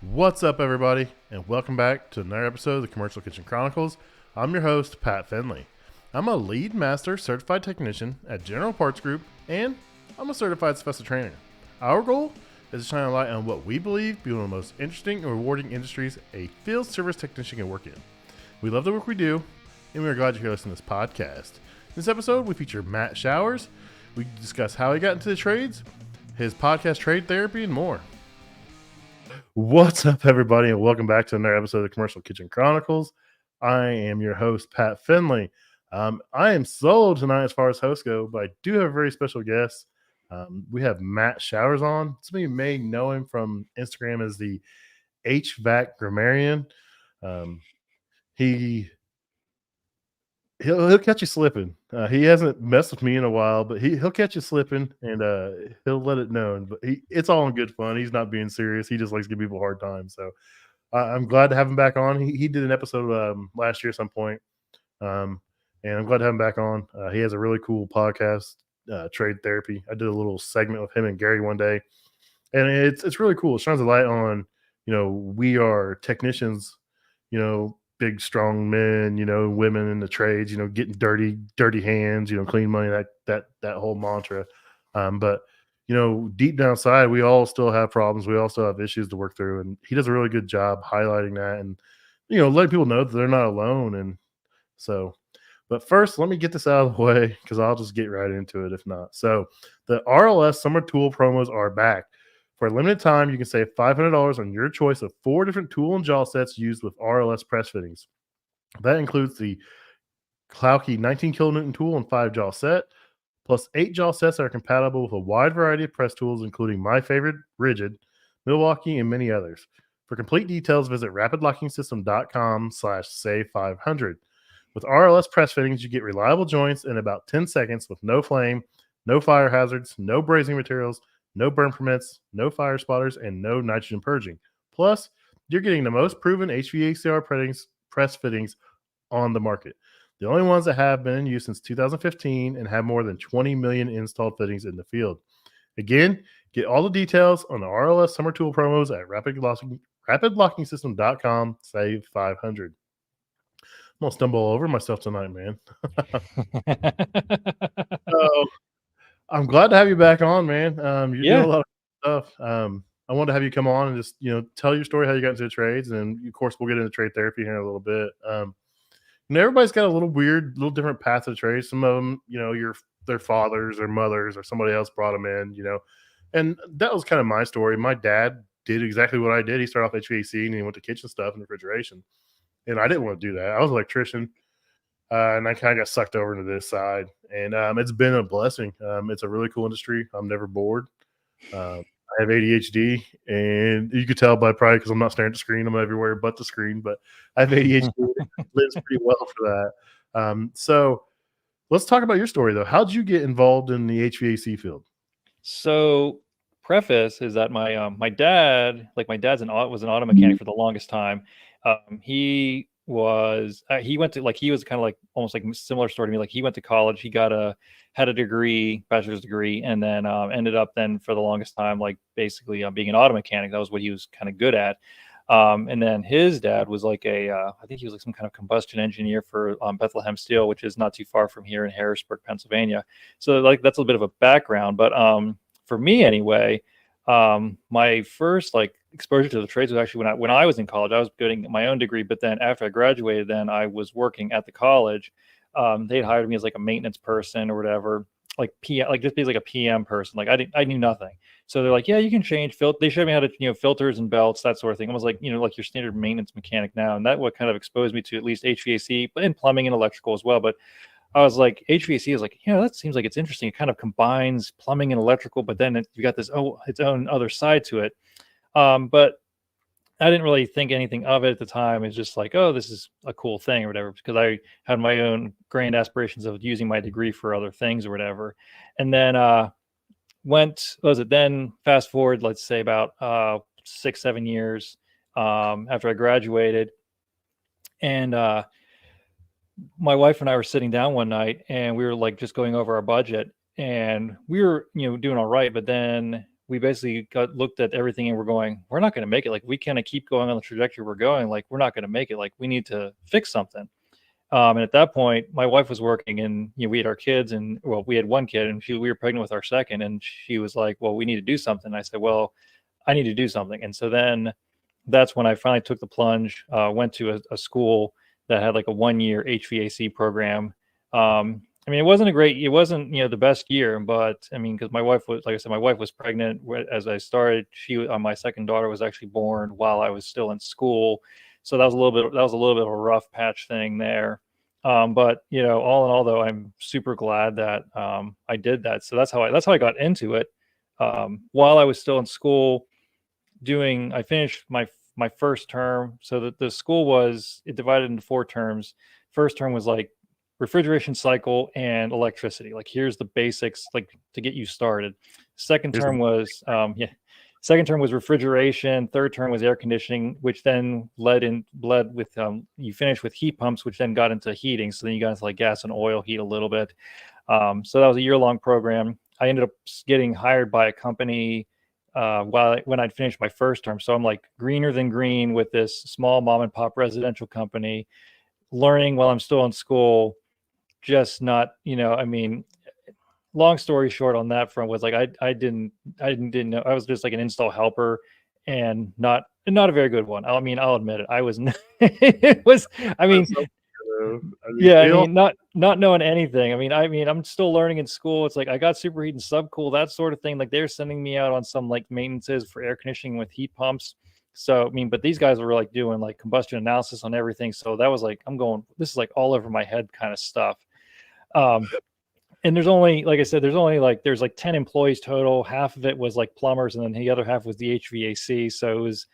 What's up, everybody, and welcome back to another episode of the Commercial Kitchen Chronicles. I'm your host, Pat Finley. I'm a lead master certified technician at General Parts Group, and I'm a certified special trainer. Our goal is to shine a light on what we believe to be one of the most interesting and rewarding industries a field service technician can work in. We love the work we do, and we are glad you're here listening to this podcast. In this episode, we feature Matt Showers. We discuss how he got into the trades, his podcast, Trade Therapy, and more. What's up, everybody, and welcome back to another episode of the Commercial Kitchen Chronicles. I am your host, Pat Finley. I am solo tonight as far as hosts go, but I do have a very special guest. We have Matt Showers on. Some of you may know him from Instagram as the HVAC Grammarian. He'll catch you slipping. He hasn't messed with me in a while, but he'll catch you slipping, and he'll let it known. But it's all in good fun. He's not being serious. He just likes to give people a hard time. So I'm glad to have him back on. He did an episode last year at some point, and I'm glad to have him back on. He has a really cool podcast, Trade Therapy. I did a little segment with him and Gary one day, and it's really cool. It shines a light on, we are technicians, big, strong men, women in the trades, getting dirty hands, clean money, that whole mantra. But, deep down inside, we all still have problems. We all still have issues to work through. And he does a really good job highlighting that and, letting people know that they're not alone. And so, but first, let me get this out of the way because I'll just get right into it if not. So the RLS Summer Tool promos are back. For a limited time, you can save $500 on your choice of 4 different tool and jaw sets used with RLS press fittings. That includes the Klauke 19 kilonewton tool and 5 jaw set, plus 8 jaw sets that are compatible with a wide variety of press tools, including my favorite, Rigid, Milwaukee, and many others. For complete details, visit rapidlockingsystem.com/save500. With RLS press fittings, you get reliable joints in about 10 seconds with no flame, no fire hazards, no brazing materials, no burn permits, no fire spotters, and no nitrogen purging. Plus, you're getting the most proven HVACR press fittings on the market. The only ones that have been in use since 2015 and have more than 20 million installed fittings in the field. Again, get all the details on the RLS Summer Tool promos at rapidlockingsystem.com/save500. I'm going to stumble over myself tonight, man. So, I'm glad to have you back on, man. You're doing a lot of stuff. I wanted to have you come on and just, tell your story, how you got into the trades. And of course, we'll get into trade therapy here in a little bit. Everybody's got a little different path of the trade. Some of them, their fathers or mothers or somebody else brought them in, and that was kind of my story. My dad did exactly what I did. He started off HVAC and he went to kitchen stuff and refrigeration. And I didn't want to do that. I was an electrician. And I kind of got sucked over into this side, and it's been a blessing. It's a really cool industry. I'm never bored. I have ADHD, and you could tell by probably because I'm not staring at the screen. I'm everywhere but the screen, but I have ADHD. It lives pretty well for that. So let's talk about your story, though. How did you get involved in the HVAC field? So preface is that my dad, was an auto mechanic for the longest time. He was kind of like almost like similar story to me. Like he went to college, he had a degree, bachelor's degree, and then ended up then for the longest time like basically being an auto mechanic. That was what he was kind of good at. And then his dad was like I think he was like some kind of combustion engineer for Bethlehem Steel, which is not too far from here in Harrisburg, Pennsylvania. So like that's a bit of a background, but for me anyway, my first like exposure to the trades was actually when I was in college. I was getting my own degree, but then after I graduated, then I was working at the college. They'd hired me as like a maintenance person or whatever, like PM, like just be like a PM person. Like I knew nothing. So they're like, yeah, you can change they showed me how to, filters and belts, that sort of thing. I was like, like your standard maintenance mechanic now. And that what kind of exposed me to at least HVAC, but in plumbing and electrical as well. But I was like, HVAC is like, that seems like it's interesting. It kind of combines plumbing and electrical, but then you got this, its own other side to it. But I didn't really think anything of it at the time. It's just like, oh, this is a cool thing or whatever, because I had my own grand aspirations of using my degree for other things or whatever. And then then fast forward, let's say about 6-7 years after I graduated, and my wife and I were sitting down one night and we were like just going over our budget, and we were doing all right, but then we basically looked at everything and we're going, we're not going to make it. Like, we can't keep going on the trajectory we're going. Like, we're not going to make it. Like, we need to fix something. And at that point, my wife was working, and we had our kids, and well, we had one kid, and we were pregnant with our second, and she was like, "Well, we need to do something." And I said, "Well, I need to do something." And so then that's when I finally took the plunge. Went to a school that had like a 1-year HVAC program. I mean, it wasn't the best year, but I mean, because my wife was, like I said, my wife was pregnant as I started. My second daughter was actually born while I was still in school. So that was a little bit of a rough patch thing there. But all in all, though, I'm super glad that I did that. So that's how I got into it. While I was still in school, I finished my first term. So that the school it divided into 4 terms. First term was like refrigeration cycle and electricity. Like, here's the basics, like, to get you started. Second term was Second term was refrigeration. Third term was air conditioning, which then led with you finished with heat pumps, which then got into heating. So then you got into like gas and oil heat a little bit. So that was a year-long program. I ended up getting hired by a company when I'd finished my first term. So I'm like greener than green with this small mom and pop residential company, learning while I'm still in school. Just not, I mean, long story short on that front was like I didn't know. I was just like an install helper, and not a very good one. I mean, I'll admit it. I was it was I mean yeah, I mean, not knowing anything. I mean, I'm still learning in school. It's like I got superheat and subcool, that sort of thing. Like, they're sending me out on some like maintenances for air conditioning with heat pumps. So I mean, but these guys were like doing like combustion analysis on everything. So that was like, I'm going, this is like all over my head kind of stuff. And there's only, like I said, there's like 10 employees total. Half of it was like plumbers, and then the other half was the HVAC. So it was,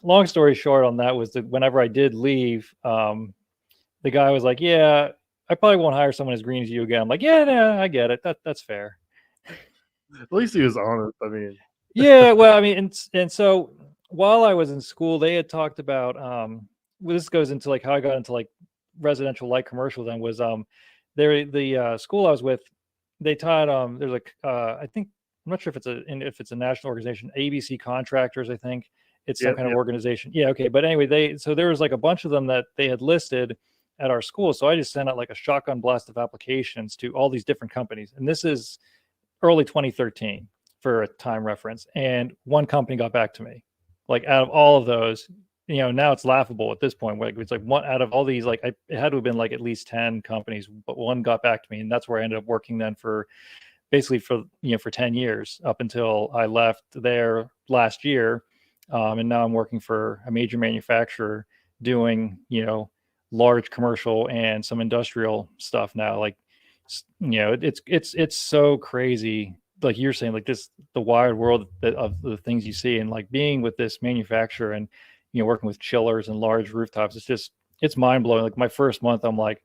long story short on that was that whenever I did leave, the guy was like, "Yeah, I probably won't hire someone as green as you again." I'm like, "Yeah, no, I get it. That's fair." At least he was honest. I mean, yeah, well, I mean, and so while I was in school, they had talked about this goes into like how I got into like residential light commercial. Then was the school I was with, they taught there's like I think, I'm not sure if it's a national organization, ABC Contractors, I think it's some kind of organization. Yeah, okay, but anyway, so there was like a bunch of them that they had listed at our school. So I just sent out like a shotgun blast of applications to all these different companies, and this is early 2013 for a time reference. And one company got back to me. Like, out of all of those, now it's laughable at this point. Like, it's like one out of all these, like it had to have been like at least 10 companies, but one got back to me, and that's where I ended up working then for basically for 10 years up until I left there last year. And now I'm working for a major manufacturer doing, large commercial and some industrial stuff now. Like, it's so crazy. Like you're saying, like the wide world of the things you see, and like being with this manufacturer and, working with chillers and large rooftops. It's mind blowing. Like, my first month, I'm like,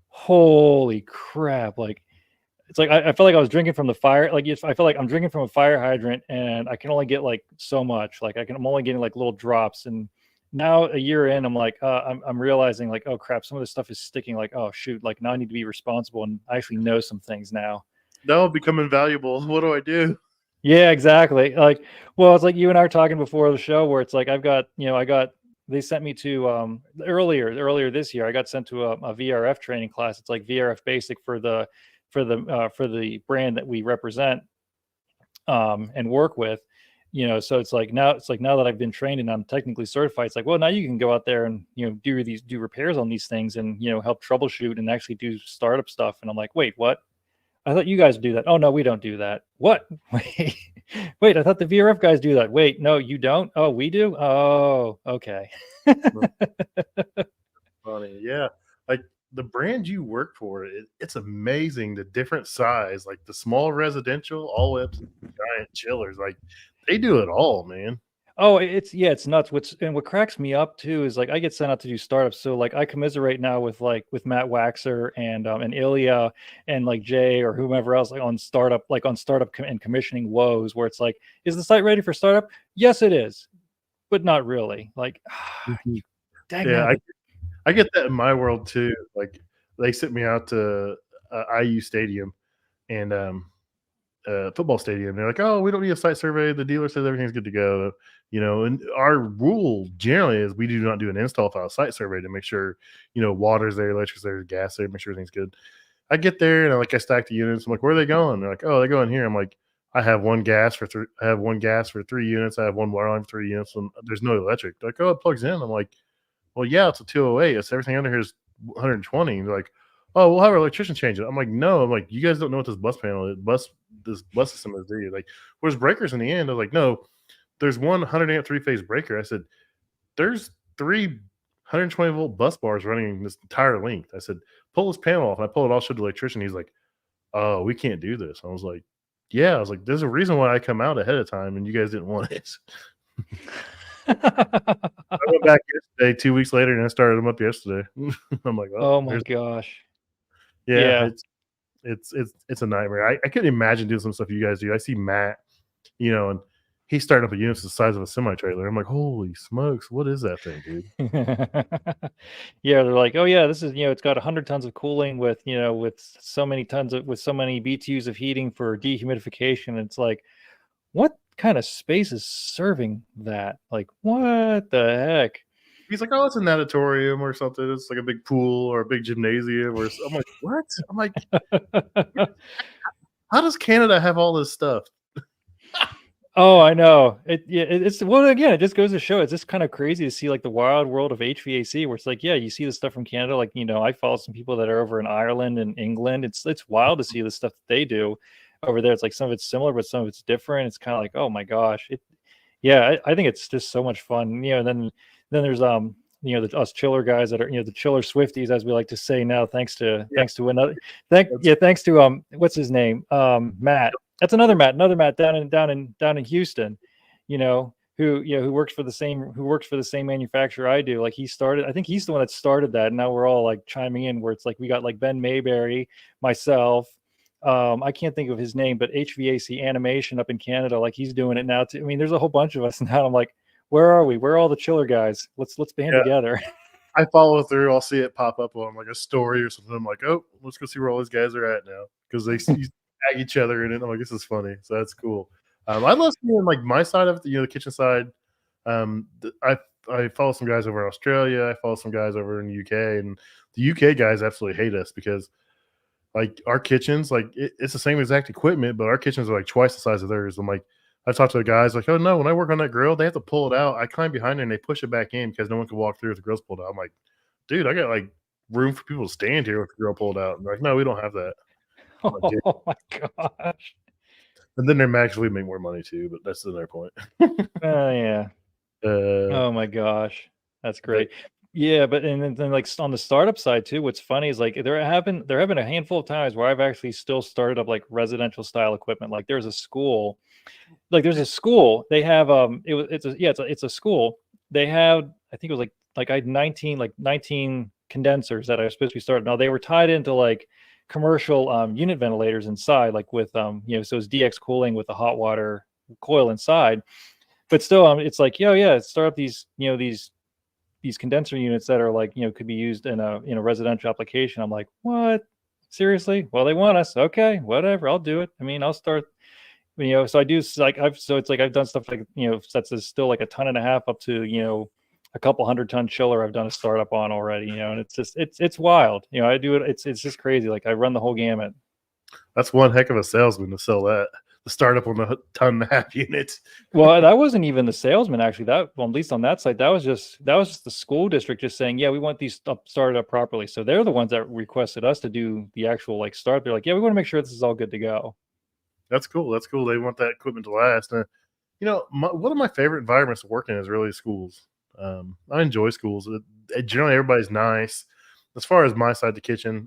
holy crap. Like, it's like, I felt like I was drinking from the fire. Like, I feel like I'm drinking from a fire hydrant, and I can only get like so much. Like, I'm only getting like little drops. And now a year in, I'm like, I'm realizing like, oh crap, some of this stuff is sticking. Like, oh shoot, like now I need to be responsible, and I actually know some things now. no, become invaluable. What do I do? Yeah, exactly. Like, well, it's like you and I were talking before the show, where it's like they sent me to earlier this year. I got sent to a VRF training class. It's like VRF basic for the brand that we represent and work with. So it's like now that I've been trained and I'm technically certified, it's like, well, now you can go out there and do repairs on these things, and help troubleshoot and actually do startup stuff. And I'm like, wait, what? I thought you guys do that. Oh no, we don't do that. What? Wait, I thought the VRF guys do that. Wait, no, you don't. Oh, we do. Oh, okay. Funny, yeah. Like, the brand you work for, it's amazing the different size, like the small residential, all the way up to giant chillers. Like, they do it all, man. Oh, it's nuts. What cracks me up too is like I get sent out to do startups. So like I commiserate now with Matt Waxer and Ilya and like Jay or whomever else, like on startup and commissioning woes, where it's like, is the site ready for startup? Yes, it is, but not really. Like, Mhm. dang Yeah, it. I get that in my world too. Like, they sent me out to IU Stadium, and football stadium. They're like, "Oh, we don't need a site survey. The dealer says everything's good to go." And our rule generally is we do not do an install without a site survey to make sure, water's there, electric's there, gas there, make sure everything's good. I get there and I stack the units. I'm like, "Where are they going?" They're like, "Oh, they go in here." I'm like, I have one gas for 3 units. I have one water line for 3 units, and there's no electric. They're like, "Oh, it plugs in." I'm like, "Well, yeah, it's a 208. It's everything under here is 120." They're like, "Oh, we'll have our electrician change it." I'm like, "No." I'm like, "You guys don't know what this bus panel is, this bus system is, do you?" Like, "Where's breakers in the end?" I was like, "No, there's one 100 amp three phase breaker." I said, "There's three 120-volt bus bars running this entire length." I said, "Pull this panel off." And I pulled it off, showed the electrician. He's like, "Oh, we can't do this." I was like, "Yeah." I was like, "There's a reason why I come out ahead of time, and you guys didn't want it." I went back yesterday, 2 weeks later, and I started them up yesterday. I'm like, "Oh, Oh my there's." gosh. Yeah, Yeah. it's a nightmare. I couldn't imagine doing some stuff you guys do. I see Matt, and he's starting up a unit the size of a semi trailer. I'm like, "Holy smokes, what is that thing, dude?" Yeah, they're like, "Oh yeah, this is, it's got 100 tons of cooling with, with so many with so many BTUs of heating for dehumidification." It's like, what kind of space is serving that? Like, what the heck? He's like, "Oh, it's an auditorium or something. It's like a big pool or a big gymnasium." I'm like, "What?" I'm like, "How does Canada have all this stuff?" Oh, I know. It's well, again, it just goes to show it's just kind of crazy to see like the wild world of HVAC, where it's like, yeah, you see the stuff from Canada. Like, I follow some people that are over in Ireland and England. It's wild to see the stuff that they do over there. It's like some of it's similar, but some of it's different. It's kind of like, oh my gosh. Yeah, I think it's just so much fun. And then there's us chiller guys that are, the chiller Swifties, as we like to say now, thanks to Yeah, thanks to what's his name? Matt. That's another Matt down in Houston, who works for the same manufacturer I do. Like I think he's the one that started that. And now we're all like chiming in, where it's like we got like Ben Mayberry, myself, I can't think of his name, but HVAC Animation up in Canada, like he's doing it now too. I mean, there's a whole bunch of us now. I'm like, where are we? Where are all the chiller guys? Let's band yeah. together. I follow through. I'll see it pop up on like a story or something. I'm like, "Oh, let's go see where all these guys are at now," because they tag each other in it. I'm like, "This is funny." So that's cool. I love seeing like my side of it, the kitchen side. I follow some guys over in Australia. I follow some guys over in the UK, and the UK guys absolutely hate us because like our kitchens, like it's the same exact equipment, but our kitchens are like twice the size of theirs. I'm like, I talked to the guys like, "Oh no, when I work on that grill, they have to pull it out. I climb behind it and they push it back in because no one can walk through if the grill's pulled out." I'm like, "Dude, I got like room for people to stand here with the grill pulled out." And they're like, "No, we don't have that." I'm like, "Dude." Oh my gosh. And then they're max we make more money too, but that's another point. Oh yeah. uh, Oh my gosh. That's but great. Yeah, but and then like on the startup side too, what's funny is like there have been a handful of times where I've actually still started up like residential style equipment. Like there's a school, they have it's a school. They have, I think it was like I had 19 condensers that I was supposed to be starting. Now they were tied into like commercial unit ventilators inside, like with so it's DX cooling with the hot water coil inside. But still, it's like, yeah, start up these condenser units that are like, could be used in a residential application. I'm like, what? Seriously? Well, they want us. Okay, whatever. I'll do it. I mean, I'll start. So I do like it's like I've done stuff like, that's still like a ton and a half up to, a couple 100-ton chiller I've done a startup on already, and it's just it's wild. I do it. It's just crazy. Like I run the whole gamut. that's one heck of a salesman to sell that. The startup on the ton and a half units. Well, that wasn't even the salesman actually. Well, at least on that site, that was just the school district just saying, yeah, we want these started up properly. So they're the ones that requested us to do the actual like start. They're like, yeah, we want to make sure this is all good to go. That's cool. That's cool. They want that equipment to last. And, one of my favorite environments to work in is really schools. I enjoy schools. Generally, everybody's nice. As far as my side of the kitchen,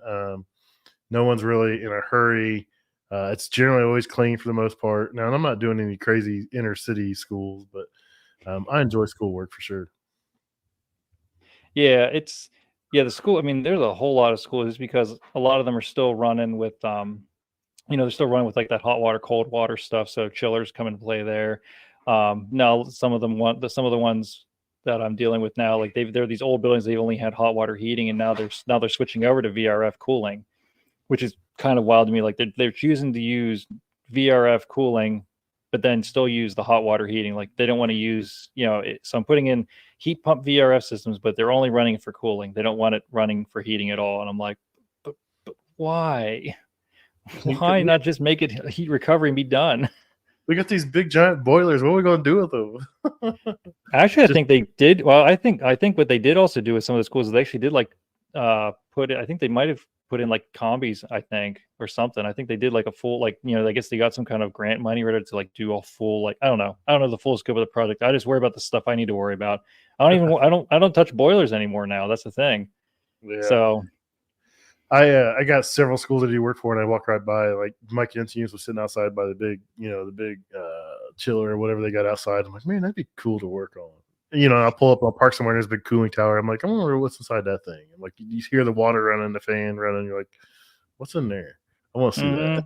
no one's really in a hurry. It's generally always clean for the most part. Now, and I'm not doing any crazy inner city schools, but I enjoy schoolwork for sure. Yeah, the school. I mean, there's a whole lot of schools because a lot of them are still running with they're still running with like that hot water, cold water stuff. So chillers come into play there. Now some of the ones that I'm dealing with now, like they're these old buildings. They've only had hot water heating, and now they're switching over to VRF cooling, which is kind of wild to me. Like they're choosing to use VRF cooling, but then still use the hot water heating. Like they don't want to use, so I'm putting in heat pump VRF systems, but they're only running it for cooling. They don't want it running for heating at all. And I'm like, but why? Why not just make it heat recovery and be done? We got these big giant boilers. What are we going to do with them? Actually, I think they did. Well, I think what they did also do with some of the schools is they actually did like put it. I think they might have put in like combis, I think, or something. I think they did like a full, like, I guess they got some kind of grant money ready to like do a full, like, I don't know the full scope of the project. I just worry about the stuff I need to worry about. I don't touch boilers anymore now. That's the thing. Yeah. So I got several schools that I do work for, and I walk right by. Like my kids' was sitting outside by the big chiller or whatever they got outside. I'm like, man, that'd be cool to work on. I'll pull up, I'll park somewhere, and there's a big cooling tower. I'm like, I wonder what's inside that thing. I'm like, you hear the water running, the fan running. You're like, what's in there? I want to see that.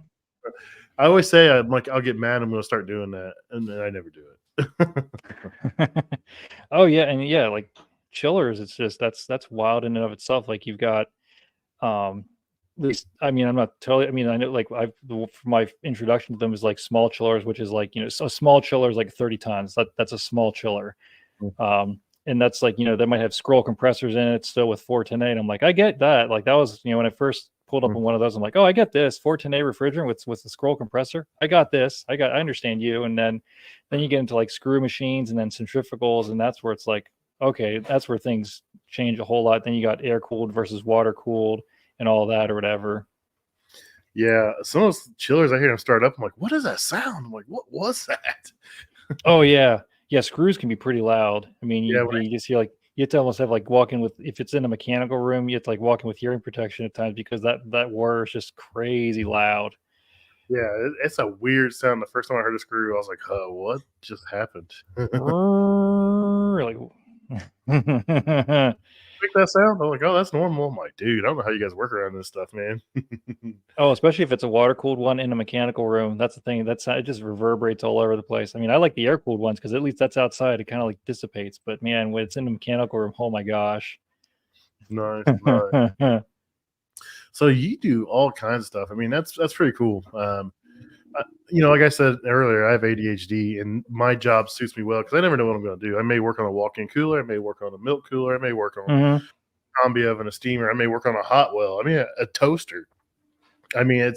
I always say, I'm like, I'll get mad. I'm going to start doing that, and then I never do it. Oh yeah, and yeah, like chillers. It's just that's wild in and of itself. Like you've got, at least, I mean, I'm not totally. I mean, I know like my introduction to them is like small chillers, which is like so a small chiller is like 30 tons. That's a small chiller. And that's like, they might have scroll compressors in it still with 410A. And I'm like, I get that. Like that was, when I first pulled up on one of those, I'm like, oh, I get this 410A refrigerant with the scroll compressor. I got this. I understand you. And then you get into like screw machines and then centrifugals. And that's where it's like, okay, that's where things change a whole lot. Then you got air cooled versus water cooled and all that or whatever. Yeah. Some of those chillers I hear them start up. I'm like, what is that sound? I'm like, what was that? Oh yeah. Yeah, screws can be pretty loud. I mean, you just hear like, you have to almost have like walking with, if it's in a mechanical room, you have to like walking with hearing protection at times because that whir is just crazy loud. Yeah, it's a weird sound. The first time I heard a screw, I was like, oh, what just happened? Like, make that sound? I'm like, oh, that's normal. I'm like, dude, I don't know how you guys work around this stuff, man. Oh, especially if it's a water cooled one in a mechanical room. That's the thing. It just reverberates all over the place. I mean, I like the air cooled ones because at least that's outside. It kind of like dissipates. But man, when it's in a mechanical room, oh my gosh. Nice. So you do all kinds of stuff. I mean, that's pretty cool. Like I said earlier, I have ADHD, and my job suits me well because I never know what I'm going to do. I may work on a walk-in cooler. I may work on a milk cooler. I may work on a combi oven, a steamer. I may work on a hot well. I mean, a toaster. I mean,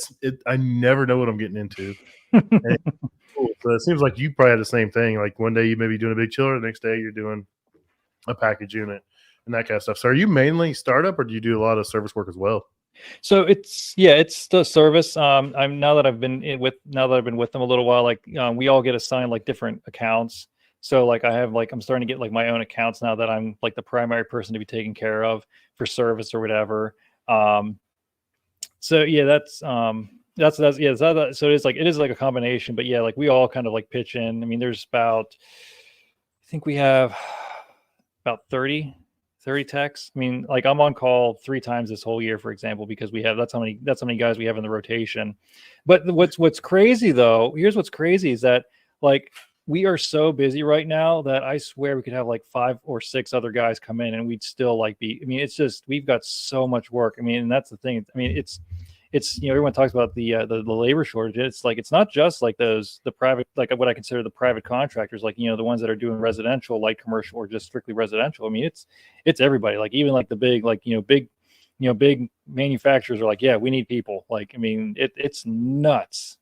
I never know what I'm getting into. Cool. So it seems like you probably had the same thing. Like one day you may be doing a big chiller, the next day you're doing a package unit and that kind of stuff. So are you mainly startup, or do you do a lot of service work as well? So it's the service. I'm now that I've been with them a little while, like we all get assigned like different accounts. So like I'm starting to get like my own accounts now that I'm like the primary person to be taken care of for service or whatever. So yeah, so it is like a combination, but yeah, like we all kind of like pitch in. I mean, there's I think we have about 30 techs. I mean, like I'm on call 3 times this whole year, for example, because that's how many guys we have in the rotation. But what's crazy though, here's what's crazy is that like we are so busy right now that I swear we could have like 5 or 6 other guys come in and we'd still like it's just, we've got so much work. I mean, and that's the thing. I mean, it's everyone talks about the labor shortage. It's like, it's not just like the private, like what I consider the private contractors, like, the ones that are doing residential, light commercial, or just strictly residential. I mean, it's everybody, like even like the big, like, big manufacturers are like, yeah, we need people. Like, I mean, it's nuts.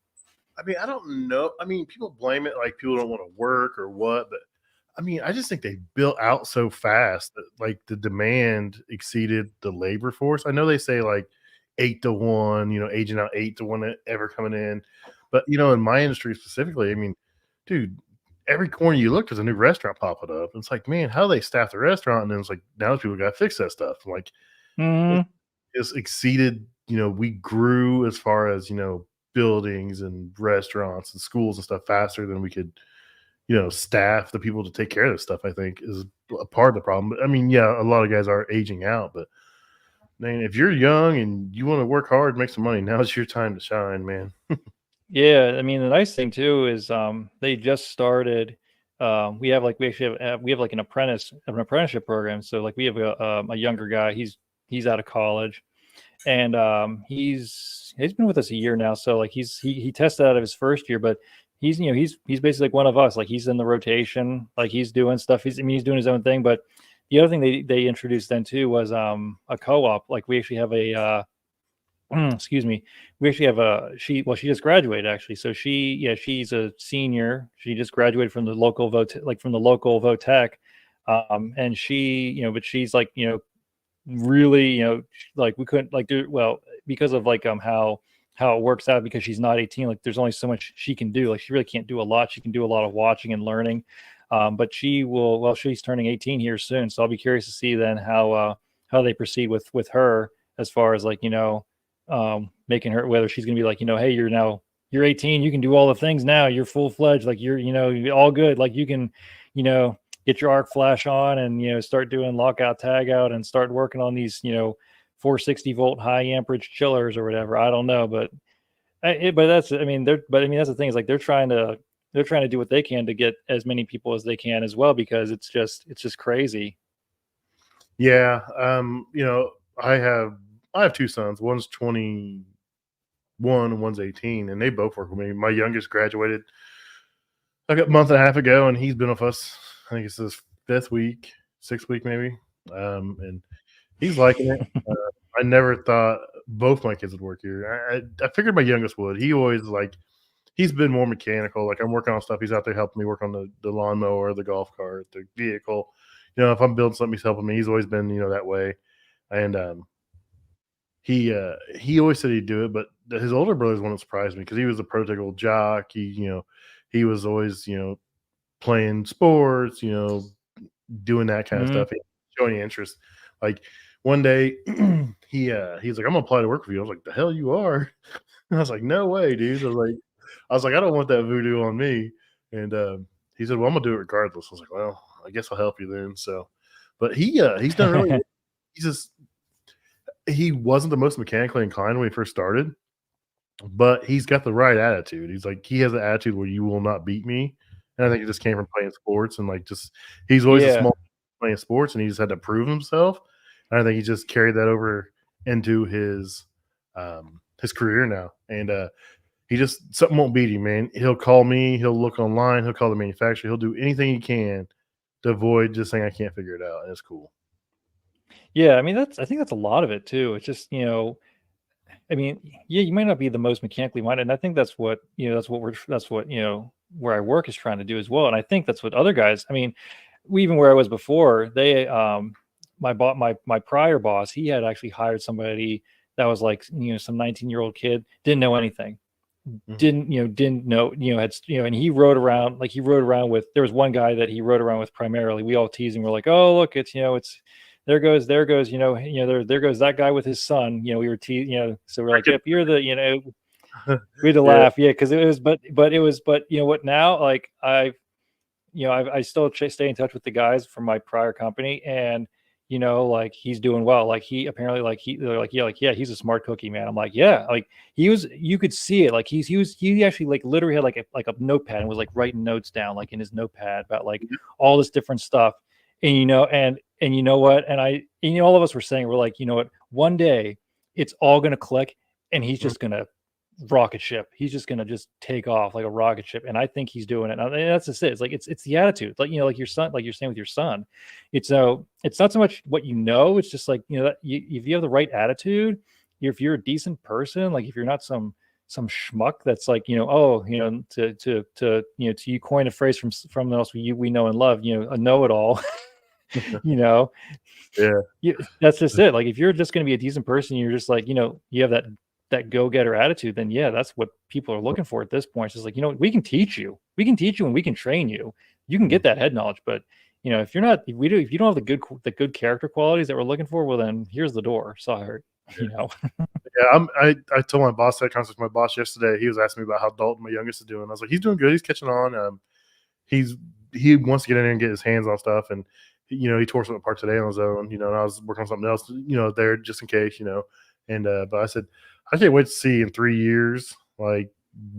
I mean, I don't know. I mean, people blame it like people don't want to work or what, but I mean, I just think they built out so fast that like the demand exceeded the labor force. I know they say like 8-to-1, aging out 8-to-1 ever coming in. But, in my industry specifically, I mean, dude, every corner you look, there's a new restaurant popping up. It's like, man, how do they staff the restaurant? And then it's like, now people got to fix that stuff. Like, it's exceeded, we grew as far as, buildings and restaurants and schools and stuff faster than we could, staff the people to take care of this stuff, I think is a part of the problem. But I mean, yeah, a lot of guys are aging out, but man, if you're young and you want to work hard, make some money, now's your time to shine, man. Yeah, I mean, the nice thing too is they just started. We actually have like an apprenticeship program. So like we have a younger guy. He's out of college, and he's been with us a year now. So like he tested out of his first year, but he's basically like one of us. Like he's in the rotation, like he's doing stuff. He's doing his own thing. But the other thing they introduced then too was a co-op. Like we actually have a excuse me, we actually have she just graduated actually, so she's a senior. She just graduated from the local Votech, and but she's like, really, like we couldn't like do well because of like how it works out, because she's not 18. Like there's only so much she can do. Like she really can't do a lot. She can do a lot of watching and learning, but she's turning 18 here soon, so I'll be curious to see then how they proceed with her, as far as like, making her, whether she's gonna be like, hey, you're 18, you can do all the things now, you're full-fledged, like you're all good, like you can, get your arc flash on and start doing lockout tag out and start working on these 460 volt high amperage chillers or whatever. I don't know, but that's that's the thing, is like they're trying to do what they can to get as many people as they can as well, because it's just crazy. Yeah. I have two sons. One's 21 and one's 18, and they both work with me. My youngest graduated like a month and a half ago, and he's been with us, I think it's his 6th week maybe. And he's liking it. I never thought both my kids would work here. I figured my youngest would. He always he's been more mechanical. Like I'm working on stuff, he's out there helping me work on the lawnmower, the golf cart, the vehicle. If I'm building something, he's helping me. He's always been that way. And he always said he'd do it, but his older brother's one that surprised me, because he was a prototypical jock. He was always playing sports, doing that kind of stuff, showing interest. Like one day, he's like, "I'm gonna apply to work for you." I was like, "The hell you are?" And I was like, "No way, dude." I was like, "I don't want that voodoo on me." And he said, "Well, I'm gonna do it regardless." I was like, "Well, I guess I'll help you then." So, but he's done really well. He wasn't the most mechanically inclined when he first started, but he's got the right attitude. He has an attitude where you will not beat me. And I think it just came from playing sports, and he's always a small playing sports, and he just had to prove himself. And I think he just carried that over into his career now. And something won't beat him, man. He'll call me, he'll look online, he'll call the manufacturer, he'll do anything he can to avoid just saying I can't figure it out. And it's cool. Yeah, I think that's a lot of it too. It's just, you might not be the most mechanically minded, and I think that's what where I work is trying to do as well. And I think that's what other guys, even where I was before, they my prior boss, he had actually hired somebody that was like, some 19-year-old kid, didn't know anything. Didn't know, and he rode around with, there was one guy that he rode around with primarily. We all teased him. We're like, "Oh, look, it's there goes there goes that guy with his son." We were so we're like, "Yep, you're the," we had to laugh, because it was, but what now, like I still stay in touch with the guys from my prior company, and like he's doing well. Like he apparently, they're like, yeah, he's a smart cookie, man. I'm like, yeah, like you could see it. Like he actually like literally had like a notepad and was like writing notes down, like in his notepad, about like all this different stuff. And and you know what? And all of us were saying, we're like, what? One day it's all going to click, and he's just going to rocket ship. He's just going to just take off like a rocket ship. And I think he's doing it. And that's just it. It's like, it's the attitude, like, like your son, like you're saying with your son, it's not so much what, it's just like, that if you have the right attitude, if you're a decent person, like if you're not some schmuck that's like, to you coin a phrase from else we know and love, a know-it-all. That's just it. Like if you're just going to be a decent person, you're just like, you have that go-getter attitude, then that's what people are looking for at this point. It's just like, we can teach you and we can train you. You can get that head knowledge, but if you're not, if you don't have the good character qualities that we're looking for, well then here's the door. Sorry. I told my boss, that conversation with my boss yesterday. He was asking me about how Dalton, my youngest, is doing. I was like, he's doing good. He's catching on. He wants to get in there and get his hands on stuff, and he tore something apart today on his own. And I was working on something else, there just in case, And but I said, I can't wait to see in 3 years like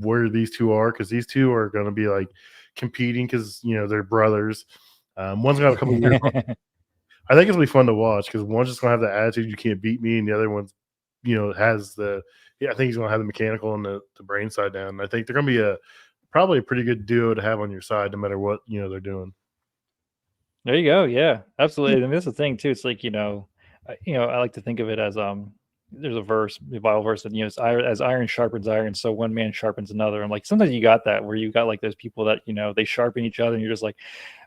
where these two are, because these two are going to be like competing, because they're brothers. One's gonna have a couple of years. I think it's gonna be fun to watch, because one's just gonna have the attitude, you can't beat me, and the other one's has the yeah, I think he's going to have the mechanical and the brain side down. I think they're going to be probably a pretty good duo to have on your side, no matter what they're doing. There you go. Yeah, absolutely. And that's the thing too. It's like, I like to think of it as there's a verse, the Bible verse that it's as iron sharpens iron, so one man sharpens another. And like sometimes you got that where you got like those people that they sharpen each other, and you're just like,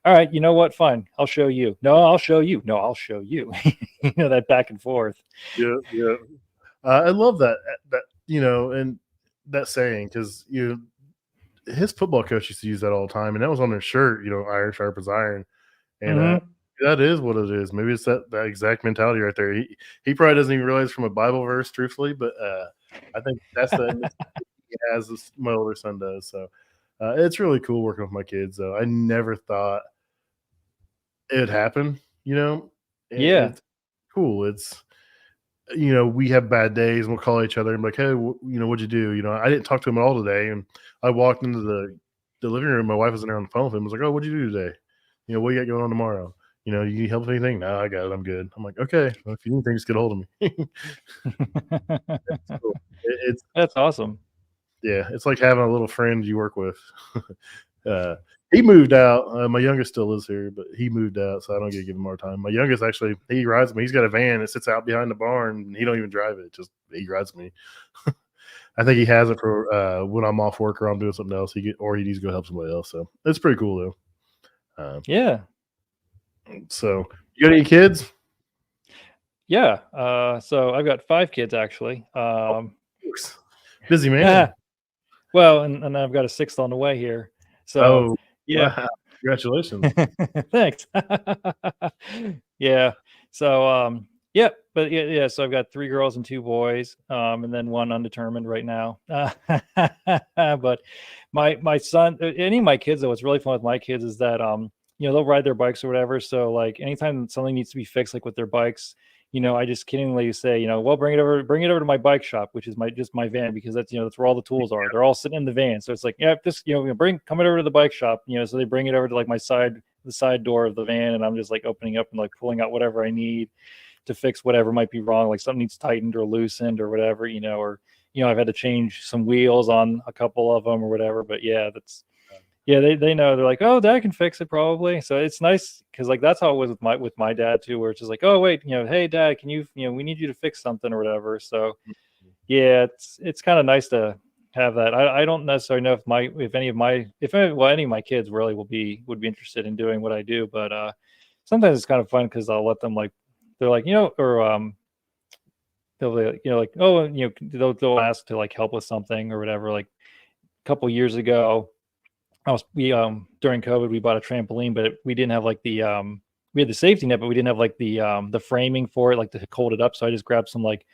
all right, you know what? Fine, I'll show you. No, I'll show you. No, I'll show you. That back and forth. Yeah, yeah. I love that, and that saying because his football coach used to use that all the time, and that was on their shirt. Iron sharpens iron, and Hmm. that is what it is. Maybe it's that exact mentality right there. He probably doesn't even realize from a Bible verse, truthfully, but I think that's the he has. My older son does. So it's really cool working with my kids. Though I never thought it would happen. Yeah. It's cool. We have bad days and we'll call each other and be like, hey, what'd you do? I didn't talk to him at all today. And I walked into the living room. My wife was in there on the phone with him. I was like, oh, what'd you do today? What you got going on tomorrow? You need help with anything? No, I got it. I'm good. I'm like, okay. Well, if you need anything, just get a hold of me. It's cool. It's That's awesome. yeah, it's like having a little friend you work with. uh, he moved out. My youngest still lives here, but he moved out, so I don't get to give him more time. My youngest actually, he rides me. He's got a van that sits out behind the barn. And he don't even drive it; just he rides me. I think he has it for when I'm off work or I'm doing something else. Or he needs to go help somebody else. So it's pretty cool though. Yeah. So you got any kids? Yeah. So I've got 5 kids actually. Busy man. Well, and I've got a 6th on the way here. So Oh, yeah. wow. Congratulations. Thanks. Yeah. So yeah, but yeah, so I've got 3 girls and 2 boys, and then 1 undetermined right now. But my son, any of my kids though, what's really fun with my kids is that they'll ride their bikes or whatever. So like anytime something needs to be fixed, like with their bikes, I just kiddingly say, well, bring it over to my bike shop, which is my van, because that's where all the tools are. They're all sitting in the van. So it's like, yeah, just, come it over to the bike shop, so they bring it over to like the side door of the van. And I'm just like opening up and like pulling out whatever I need to fix whatever might be wrong. Like something needs tightened or loosened or whatever, or, I've had to change some wheels on a couple of them or whatever, but yeah, they know. They're like, oh, dad can fix it probably. So it's nice because like that's how it was with my dad too, where it's just like, oh wait, hey dad, can you we need you to fix something or whatever. So yeah, it's kind of nice to have that. I don't necessarily know if any of my kids really would be interested in doing what I do, but sometimes it's kind of fun because I'll let them like they're like or they'll like oh they'll ask to like help with something or whatever. Like a couple years ago, we during COVID we bought a trampoline, but we didn't have like we had the safety net, but we didn't have like the framing for it, like to hold it up. So I just grabbed some like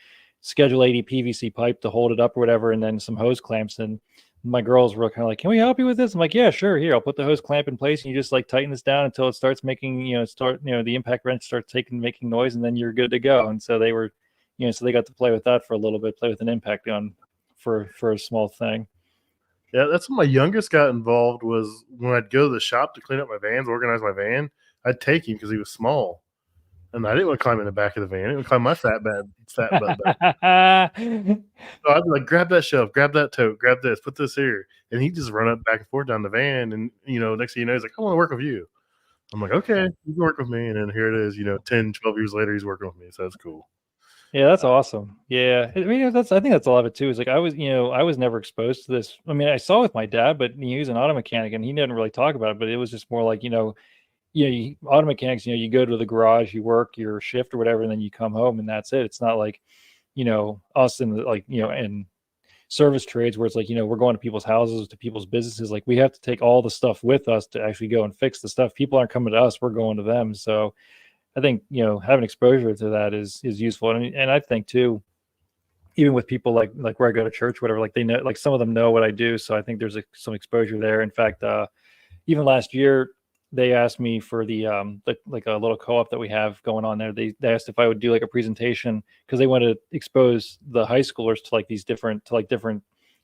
Schedule 80 PVC pipe to hold it up or whatever, and then some hose clamps. And my girls were kind of like, "Can we help you with this?" I'm like, "Yeah, sure. Here, I'll put the hose clamp in place, and you just like tighten this down until it starts making the impact wrench starts making noise, and then you're good to go." And so they were, so they got to play with that for a little bit, play with an impact gun for a small thing. Yeah, that's when my youngest got involved was when I'd go to the shop to clean up my vans, organize my van. I'd take him because he was small, and I didn't want to climb in the back of the van. I didn't want to climb my fat butt back. So I'd be like, grab that shelf, grab that tote, grab this, put this here, and he'd just run up back and forth down the van. And next thing you know, he's like, I want to work with you. I'm like, okay, you can work with me. And then here it is, 10, 12 years later, he's working with me. So that's cool. Yeah, that's awesome. Yeah, I mean, I think that's a lot of it too. Is like I was never exposed to this. I mean, I saw it with my dad, but he was an auto mechanic, and he didn't really talk about it. But it was just more like auto mechanics. You go to the garage, you work your shift or whatever, and then you come home, and that's it. It's not like us in in service trades where it's like we're going to people's houses, to people's businesses. Like we have to take all the stuff with us to actually go and fix the stuff. People aren't coming to us; we're going to them. So I think having exposure to that is useful, and I think too, even with people like where I go to church, whatever, like they know, like some of them know what I do, so I think there's some exposure there. In fact, even last year, they asked me for the like a little co-op that we have going on there. They asked if I would do like a presentation because they want to expose the high schoolers to like these different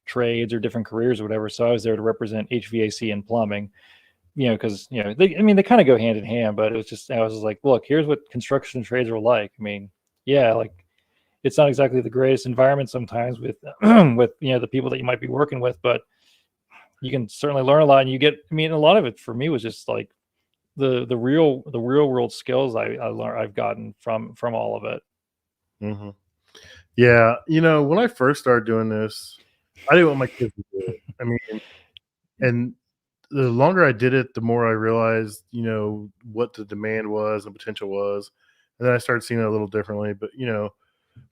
trades or different careers or whatever. So I was there to represent HVAC and plumbing. Because they kind of go hand in hand, but it was just I was just like, look, here's what construction trades are like. I mean, yeah, like it's not exactly the greatest environment sometimes with with the people that you might be working with, but you can certainly learn a lot, and you get. I mean, a lot of it for me was just like the real world skills I learned I've gotten from all of it. Mhm. Yeah, when I first started doing this, I didn't want my kids to do it. I mean, and the longer I did it, the more I realized, what the demand was and potential was. And then I started seeing it a little differently. But,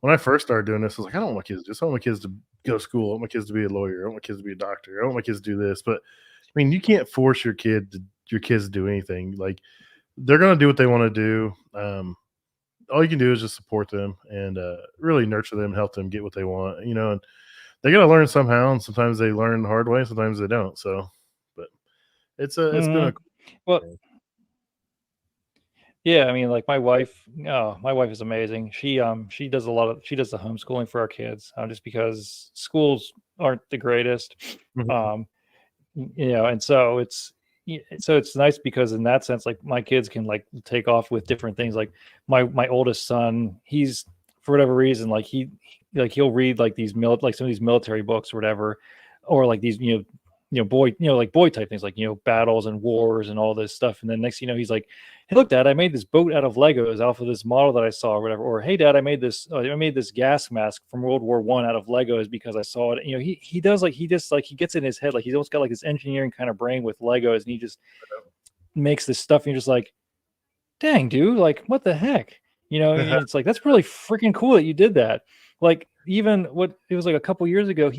when I first started doing this, I was like, I don't want my kids to do this. I want my kids to go to school. I want my kids to be a lawyer. I want my kids to be a doctor. I want my kids to do this. But I mean, you can't force your kids to do anything. Like they're gonna do what they want to do. All you can do is just support them and really nurture them, help them get what they want. And they got to learn somehow, and sometimes they learn the hard way, sometimes they don't. So, but it's been a Hmm. cool Well, thing. yeah, I mean, like my wife is amazing. She does she does the homeschooling for our kids, just because schools aren't the greatest. Mhm. Um, and so it's nice because in that sense, like my kids can like take off with different things. Like my oldest son, he's for whatever reason, like like he'll read like like some of these military books or whatever, or like these boy like boy type things, like battles and wars and all this stuff. And then next he's like, hey look dad, I made this boat out of Legos off of this model that I saw or whatever. Or hey dad, I made this gas mask from World War I out of Legos because I saw it. He does like he just like he gets in his head, like he's almost got like this engineering kind of brain with Legos, and he just makes this stuff, and you're just like, dang dude, like what the heck. And it's like, that's really freaking cool that you did that. Like even what it was like a couple years ago,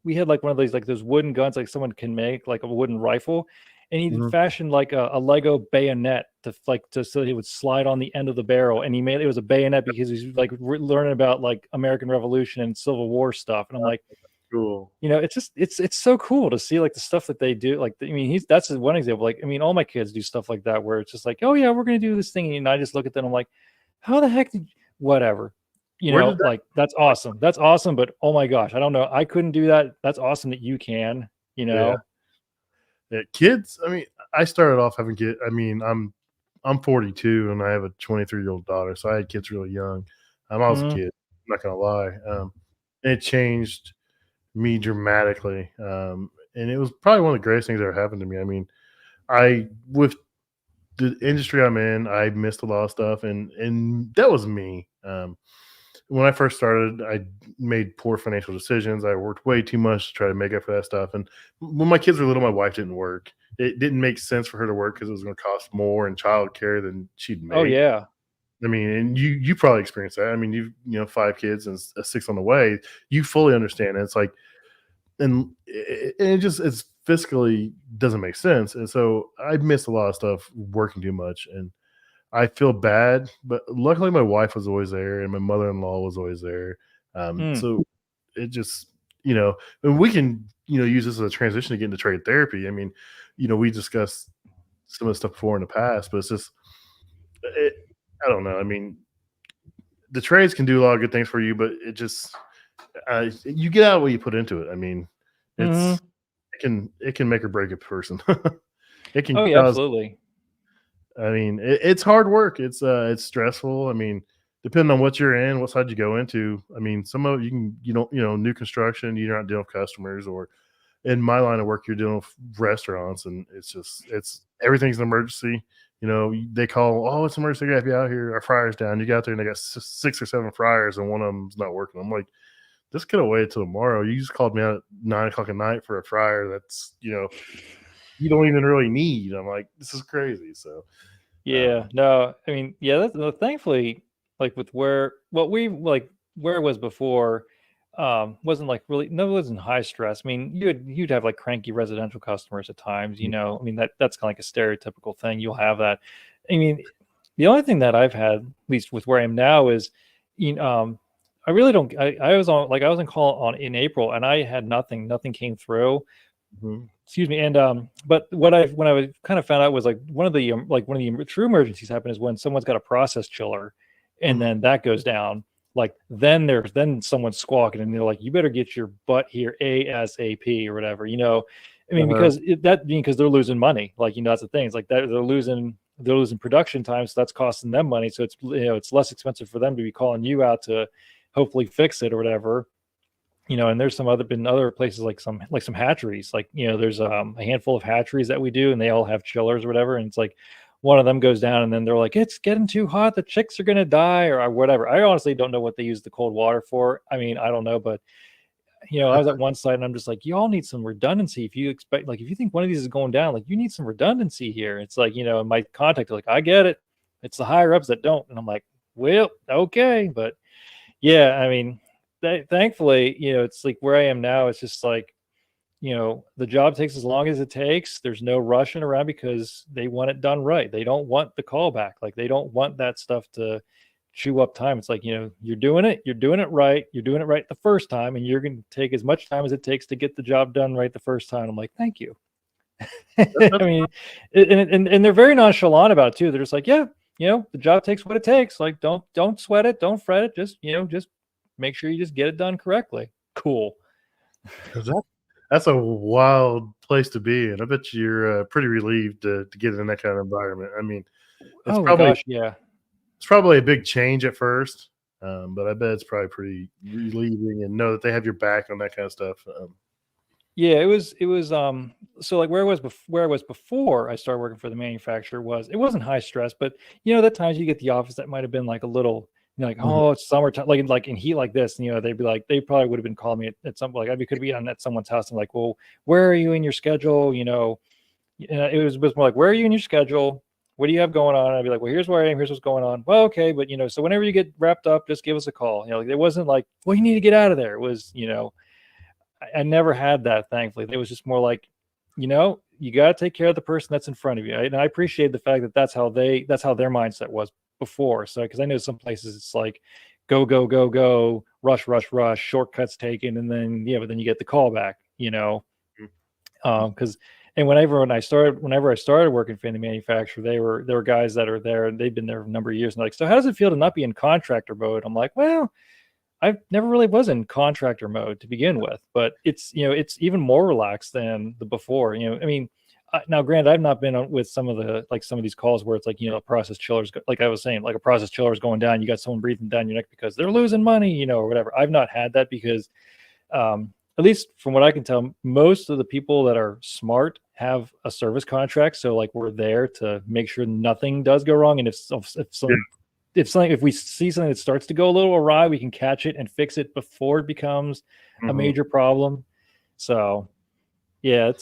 we had like one of those wooden guns like someone can make, like a wooden rifle, and he Mhm. fashioned like a Lego bayonet to so it would slide on the end of the barrel, and he made it was a bayonet because he's like learning about like American Revolution and Civil War stuff. And I'm like, Cool. it's just it's so cool to see like the stuff that they do. Like, I mean, that's one example. Like, I mean, all my kids do stuff like that where it's just like, oh yeah, we're gonna do this thing, and I just look at them, I'm like, how the heck did whatever, Where did that like that's awesome, but oh my gosh, I don't know, I couldn't do that. That's awesome that you can, you Yeah. know. Yeah, kids, I mean, I started off having kids. I mean, I'm 42 and I have a 23-year-old daughter, so I had kids really young. I was a Mhm. kid, I'm not gonna lie. It changed me dramatically. And it was probably one of the greatest things that ever happened to me. I mean, I with the industry I'm in, I missed a lot of stuff, and that was me. When I first started, I made poor financial decisions. I worked way too much to try to make up for that stuff. And when my kids were little, my wife didn't work. It didn't make sense for her to work because it was going to cost more in childcare than she'd Oh make. yeah. I mean, and you probably experienced that. I mean, you 5 kids and a six on the way. You fully understand it. It's like, and it just it's fiscally doesn't make sense. And so I missed a lot of stuff working too much, and I feel bad, but luckily my wife was always there and my mother-in-law was always there. Mm. So it just, and we can, use this as a transition to get into trade therapy. I mean, we discussed some of the stuff before in the past, but it's just, it, I don't know. I mean, the trades can do a lot of good things for you, but it just, you get out what you put into it. I mean, Mhm. it's, it can make or break a person. It can Oh yeah, cause absolutely. I mean, it's hard work. It's stressful. I mean, depending on what you're in, what side you go into. I mean, some of you can you don't new construction, you're not dealing with customers, or in my line of work, you're dealing with restaurants, and it's everything's an emergency. They call, oh, it's an emergency. We have you out here. Our fryer's down. You got there, and they got 6 or 7 fryers, and one of them's not working. I'm like, this could have waited till tomorrow. You just called me out at 9 o'clock at night for a fryer that's you don't even really need. I'm like, this is crazy. So. Yeah, Um, no, I mean, yeah, that's thankfully, like with where it was before, wasn't like really, no, it wasn't high stress. I mean, you'd have like cranky residential customers at times, I mean, that's kind of like a stereotypical thing. You'll have that. I mean, the only thing that I've had, at least with where I am now, is, you know, I really don't, I was on call in April, and I had nothing came through. mhm, Excuse me. And but when I kind of found out was like one of the true emergencies happen is when someone's got a process chiller, and mhm, then that goes down. Like then someone's squawking, and they're like, you better get your butt here ASAP or whatever. I mean, uh-huh, because they're losing money. Like, that's the thing. It's like that they're losing production time, so that's costing them money. So it's less expensive for them to be calling you out to hopefully fix it or whatever. And there's been other places like some hatcheries, like, there's a handful of hatcheries that we do, and they all have chillers or whatever. And it's like one of them goes down, and then they're like, it's getting too hot, the chicks are gonna die or whatever. I honestly don't know what they use the cold water for. I mean, I don't know, but I was at one site, and I'm just like, you all need some redundancy. If you expect, like, if you think one of these is going down, like, you need some redundancy here. It's like, and my contact, like, I get it. It's the higher ups that don't. And I'm like, well, okay. But yeah, I mean, thankfully, it's like where I am now, it's just like, the job takes as long as it takes. There's no rushing around because they want it done right. They don't want the callback. Like, they don't want that stuff to chew up time. It's like, you're doing it right. You're doing it right the first time, and you're going to take as much time as it takes to get the job done right the first time. I'm like, thank you. I mean, and they're very nonchalant about it too. They're just like, yeah, the job takes what it takes. Like, don't sweat it. Don't fret it. Just make sure you just get it done correctly. Cool. That's a wild place to be in. I bet you're pretty relieved to get in that kind of environment. I mean, it's gosh, yeah. It's probably a big change at first, but I bet it's probably pretty relieving and know that they have your back on that kind of stuff. Yeah, it was so like where I was before I started working for the manufacturer, it wasn't high stress, but that times you get the office that might have been like a little, like, oh, it's summertime, like in heat like this, they'd be like, they probably would have been calling me at some, like, I could be on at someone's house and like, well, where are you in your schedule? It was more like, where are you in your schedule? What do you have going on? And I'd be like, well, here's where I am. Here's what's going on. Well, okay. But, so whenever you get wrapped up, just give us a call. Like, it wasn't like, well, you need to get out of there. It was, I never had that, thankfully. It was just more like, you got to take care of the person that's in front of you. And I appreciate the fact that that's how their mindset was before. So, because I know some places it's like, go, go, go, go, rush, rush, rush, shortcuts taken. And then, but then you get the call back, because and whenever I started working for the manufacturer, there were guys that are there and they've been there for a number of years. And like, so how does it feel to not be in contractor mode? I'm like, well, I never really was in contractor mode to begin with, but it's even more relaxed than the before. I mean, now granted, I've not been with some of these calls where it's like, process chillers, like I was saying, like a process chiller is going down. You got someone breathing down your neck because they're losing money, or whatever. I've not had that because, at least from what I can tell, most of the people that are smart have a service contract. So like, we're there to make sure nothing does go wrong. And if we see something that starts to go a little awry, we can catch it and fix it before it becomes a major problem. So yeah,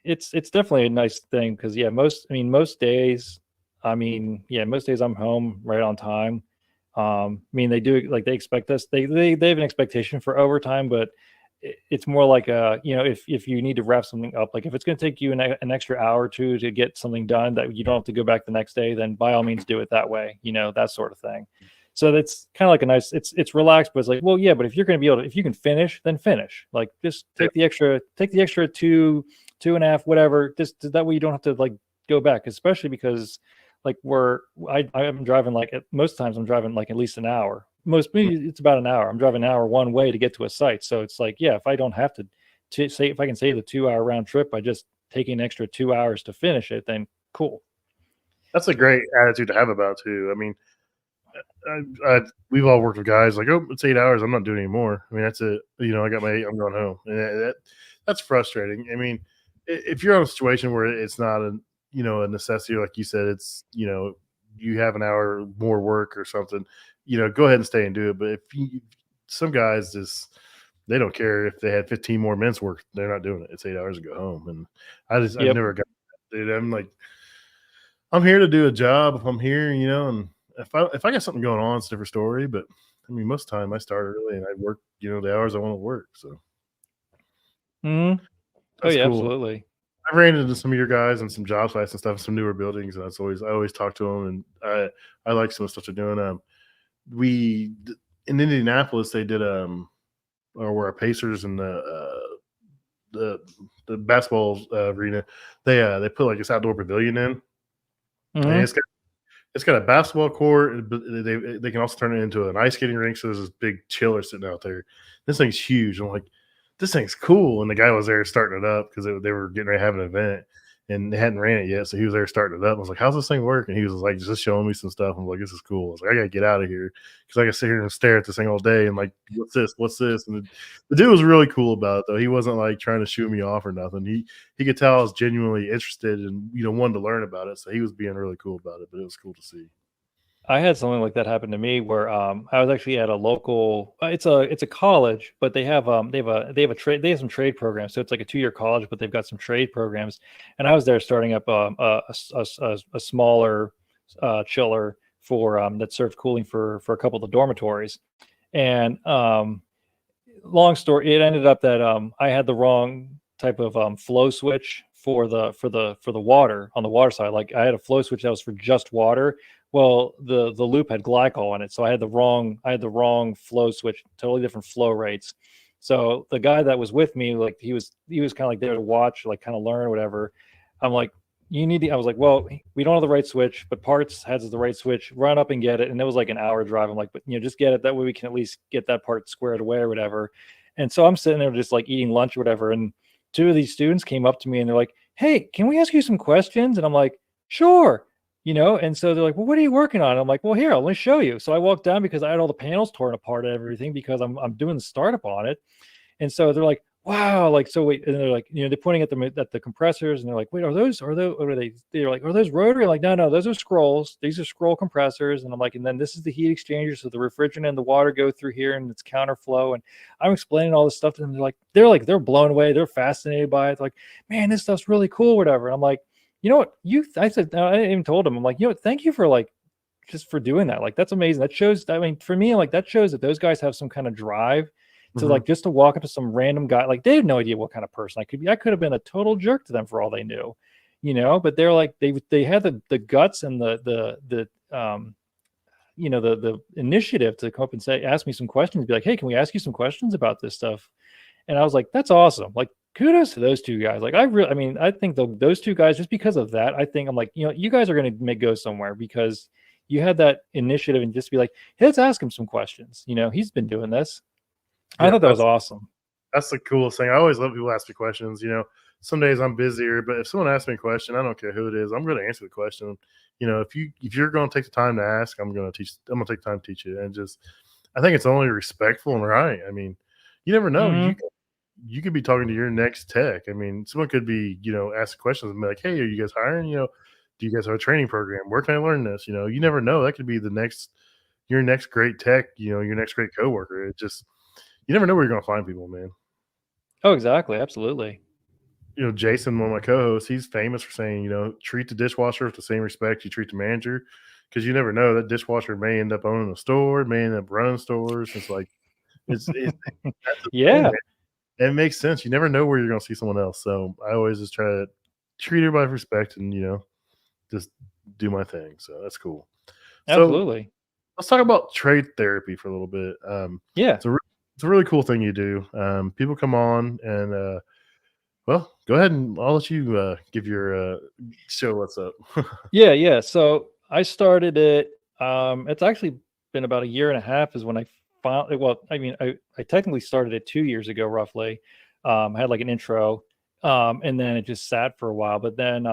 it's definitely a nice thing. Cause yeah, most days I'm home right on time. I mean, they do, like, they expect us, they have an expectation for overtime, but it's more like if you need to wrap something up, like if it's going to take you an extra hour or two to get something done that you don't have to go back the next day, then by all means do it that way, that sort of thing. So that's kind of like a nice, it's relaxed, but it's like, well, yeah, but if you're going to be able to, if you can finish, then finish. Like, just take the extra 2.5, whatever, just that way you don't have to like go back, especially because like I'm driving, like, most times I'm driving like at least an hour. It's about an hour. I'm driving an hour one way to get to a site. So it's like, yeah, if I don't have to say, if I can save the 2-hour round trip by just taking an extra 2 hours to finish it, then cool. That's a great attitude to have about it too. I mean, we've all worked with guys like, oh, it's 8 hours. I'm not doing any more. I mean, that's it. I got my 8. I'm going home. And that's frustrating. I mean, if you're in a situation where it's not a necessity, like you said, it's, you have an hour more work or something, go ahead and stay and do it. But some guys just, they don't care if they had 15 more minutes work, they're not doing it. It's 8 hours to go home. And I've never got that, dude. I'm like, I'm here to do a job. If I'm here, and if I got something going on, it's a different story. But I mean, most of the time I start early and I work, the hours I want to work. So oh yeah, cool. Absolutely. I ran into some of your guys on some job sites and stuff, some newer buildings, and I always talk to them, and I like some of the stuff they're doing. We in Indianapolis, they did or where our Pacers and the basketball arena, they put like this outdoor pavilion in, and it's got a basketball court. They can also turn it into an ice skating rink. So there's this big chiller sitting out there. This thing's huge. I'm like, this thing's cool. And the guy was there starting it up because they were getting ready to have an event. and they hadn't ran it yet. So he was there starting it up. I was like, "How's this thing work?" And he was like, "Just showing me some stuff." I'm like, "This is cool." I was like, "I gotta get out of here because I can sit here and stare at this thing all day and like, what's this? What's this?" And the dude was really cool about it though. He wasn't like trying to shoot me off or nothing. He could tell I was genuinely interested and wanted to learn about it. So he was being really cool about it. But it was cool to see. I had something like that happen to me where I was actually at a local it's a college, but they have some trade programs. So it's like a 2-year college, but they've got some trade programs. And I was there starting up a smaller chiller for that served cooling for a couple of the dormitories. And long story, it ended up that I had the wrong type of flow switch for the water on the water side. Like I had a flow switch that was for just water. Well, the loop had glycol in it, so I had the wrong flow switch, totally different flow rates. So the guy that was with me, like he was kind of like there to watch, like kind of learn whatever. I'm like, you need to, I was like, well, we don't have the right switch, but parts has the right switch. Run up and get it. And it was like an hour drive. I'm like, but just get it. That way we can at least get that part squared away or whatever. And so I'm sitting there just like eating lunch or whatever. And two of these students came up to me and they're like, "Hey, can we ask you some questions?" And I'm like, "Sure." And so they're like, "Well, what are you working on?" I'm like, "Well, here, let me show you." So I walked down because I had all the panels torn apart and everything because I'm doing the startup on it. And so they're like, "Wow!" Like, so wait, and they're like, they're pointing at the compressors, and they're like, "Wait, what are they?" They're like, "Are those rotary?" I'm like, no, those are scrolls. These are scroll compressors. And I'm like, and then this is the heat exchanger, so the refrigerant and the water go through here, and it's counterflow. And I'm explaining all this stuff to them. They're blown away. They're fascinated by it. They're like, "Man, this stuff's really cool," whatever. And I'm like, you know what? I said, I even told them, I'm like, thank you for like just for doing that. Like, that's amazing. That shows, I mean, for me, like that shows that those guys have some kind of drive to Mhm. like just to walk up to some random guy. Like they had no idea what kind of person I could be. I could have been a total jerk to them for all they knew, but they're like, they had the guts and the initiative to come up and ask me some questions, be like, "Hey, can we ask you some questions about this stuff?" And I was like, "That's awesome." Like, kudos to those two guys. Like, I mean, I think those two guys, just because of that, I think I'm like, you guys are going to go somewhere because you had that initiative and just be like, "Hey, let's ask him some questions." He's been doing this. I Yeah, thought that was awesome. that's the coolest thing. I always love people ask me questions. Some days I'm busier, but if someone asks me a question, I don't care who it is, I'm going to answer the question. If you're going to take the time to ask, I'm going to teach. I'm going to take time to teach you, and just I think it's only respectful and right. I mean, you never know. Mhm. You could be talking to your next tech. I mean, someone could be ask questions and be like, "Hey, are you guys hiring? Do you guys have a training program? Where can I learn this?" You never know. That could be your next great tech. Your next great coworker. It just you never know where you're going to find people, man. Oh, exactly. Absolutely. Jason, one of my co-hosts, he's famous for saying, treat the dishwasher with the same respect you treat the manager, because you never know that dishwasher may end up owning a store, may end up running stores. It's like it's that's the thing, Yeah, man. And it makes sense. You never know where you're going to see someone else. So I always just try to treat everybody with respect and just do my thing. So that's cool. So absolutely. let's talk about trade therapy for a little bit. Yeah. It's a really cool thing you do. People come on and well, go ahead and I'll let you give your show what's up. Yeah, yeah. So I started it. It's actually been about a year and a half is when I found. Well, I mean, I technically started it 2 years ago, roughly. I had like an intro, and then it just sat for a while. But then,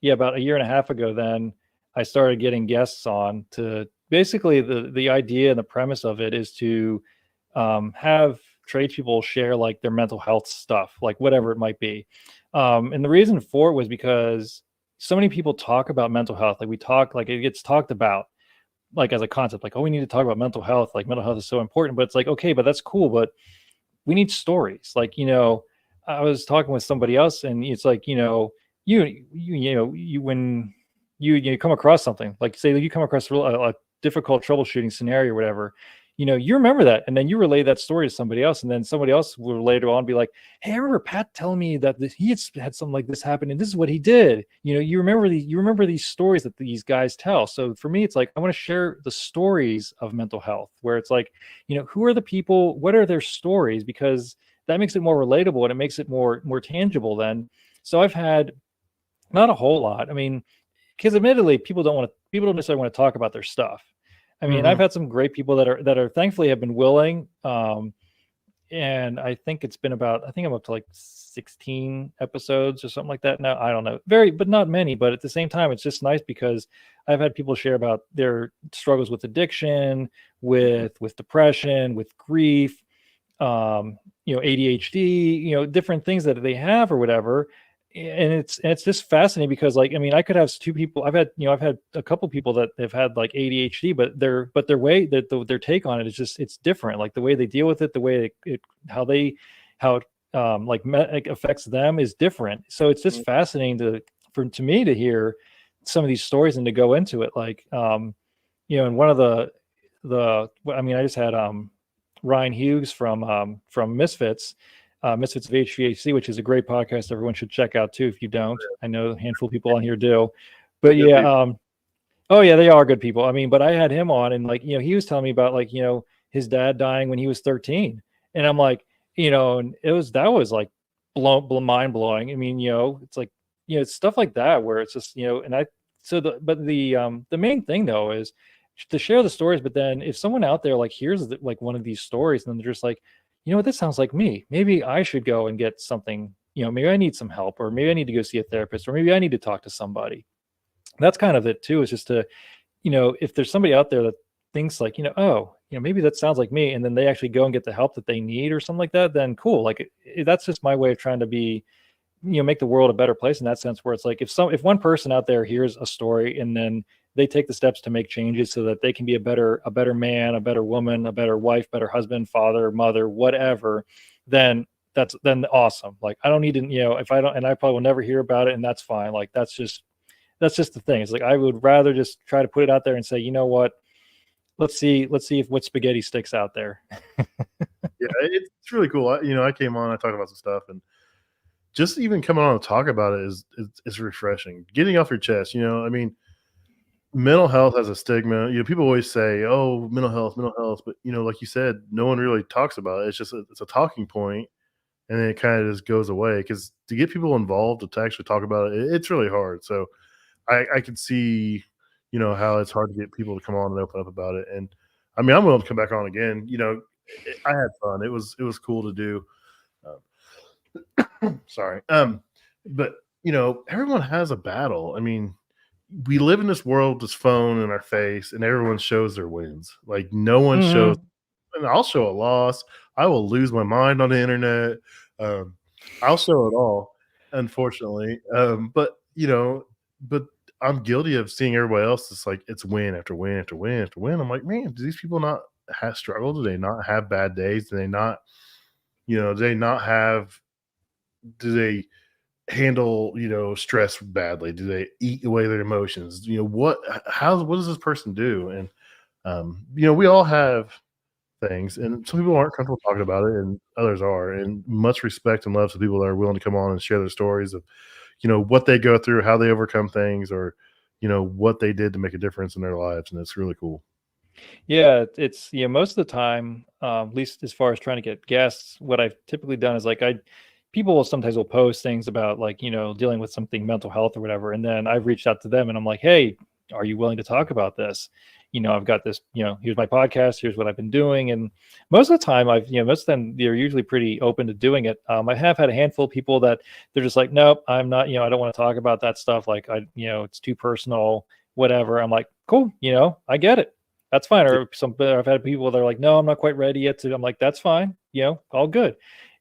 yeah, about a year and a half ago, then I started getting guests on to basically the idea and the premise of it is to have tradespeople share like their mental health stuff, like whatever it might be. And the reason for it was because so many people talk about mental health. Like we talk, like it gets talked about like as a concept, like, oh, we need to talk about mental health. Like mental health is so important, but it's like, okay, but that's cool. But we need stories. Like, I was talking with somebody else and it's like, when you come across something, like say that you come across a difficult troubleshooting scenario or whatever, you remember that and then you relay that story to somebody else and then somebody else will later on be like, "Hey, I remember Pat telling me that he had something like this happen and this is what he did." You remember these stories that these guys tell. So for me, it's like I want to share the stories of mental health where it's like, who are the people, what are their stories, because that makes it more relatable and it makes it more tangible then. So I've had not a whole lot. I mean, because admittedly, people don't necessarily want to talk about their stuff. I mean, I've Mhm. had some great people that are thankfully have been willing. and I think it's been about, I think I'm up to like 16 episodes or something like that now. I don't know, but not many. But at the same time, it's just nice because I've had people share about their struggles with addiction, with depression, with grief, ADHD, different things that they have or whatever. And it's just fascinating because, like, I mean, I could have two people. I've had a couple people that have had like ADHD, but their way that their take on it is just, it's different. Like the way they deal with it, the way how it like affects them is different. So it's just fascinating to me to hear some of these stories and to go into it. Like, and one of I mean, I just had Ryan Hughes from Misfits, Misfits of HVAC, which is a great podcast everyone should check out too. If you don't, I know a handful of people on here do, but yeah, oh yeah, they are good people. I mean, but I had him on, and like, he was telling me about, like, his dad dying when he was 13, and I'm like, and that was like mind blowing. I mean, it's like, it's stuff like that where it's just, and the main thing though is to share the stories. But then if someone out there like hears like one of these stories, and then they're just like, this sounds like me. Maybe I should go and get something, maybe I need some help, or maybe I need to go see a therapist, or maybe I need to talk to somebody. That's kind of it too, is just to, if there's somebody out there that thinks like, oh, maybe that sounds like me, and then they actually go and get the help that they need or something like that, then cool. Like that's just my way of trying to be, make the world a better place in that sense, where it's like, if one person out there hears a story and then they take the steps to make changes so that they can be a better man, a better woman, a better wife, better husband, father, mother, whatever, then then awesome. Like I don't need to, if I don't, and I probably will never hear about it, and that's fine. Like that's just the thing. It's like, I would rather just try to put it out there and say, you know what, let's see if what spaghetti sticks out there. Yeah, it's really cool. I came on, I talked about some stuff, and just even coming on to talk about it is refreshing. Getting off your chest, I mean, mental health has a stigma. People always say, "Oh, mental health," but like you said, no one really talks about it. It's just it's a talking point, and then it kind of just goes away. Because to get people involved to actually talk about it, it's really hard. So I can see, how it's hard to get people to come on and open up about it. And I mean, I'm willing to come back on again. I had fun. It was cool to do. Sorry. But everyone has a battle. I mean, we live in this world, this phone in our face, and everyone shows their wins. Like no one shows, and I'll show a loss. I will lose my mind on the internet. I'll show it all, unfortunately. But I'm guilty of seeing everybody else. It's like it's win after win after win after win. I'm like, man, do these people not have struggle? Do they not have bad days? Do they not, do they not have? Do they handle stress badly? Do they eat away their emotions? What does this person do? And we all have things, and some people aren't comfortable talking about it, and others are. And much respect and love to people that are willing to come on and share their stories of what they go through, how they overcome things, or what they did to make a difference in their lives. And it's really cool. Yeah, it's most of the time, at least as far as trying to get guests, what I've typically done is like people will sometimes post things about like, dealing with something mental health or whatever, and then I've reached out to them and I'm like, hey, are you willing to talk about this? I've got this, here's my podcast, here's what I've been doing. And most of the time most of them, they're usually pretty open to doing it. I have had a handful of people that they're just like, nope, I'm not, I don't want to talk about that stuff. Like it's too personal, whatever. I'm like, cool. I get it. That's fine. Or I've had people that are like, no, I'm not quite ready yet to, I'm like, that's fine. All good.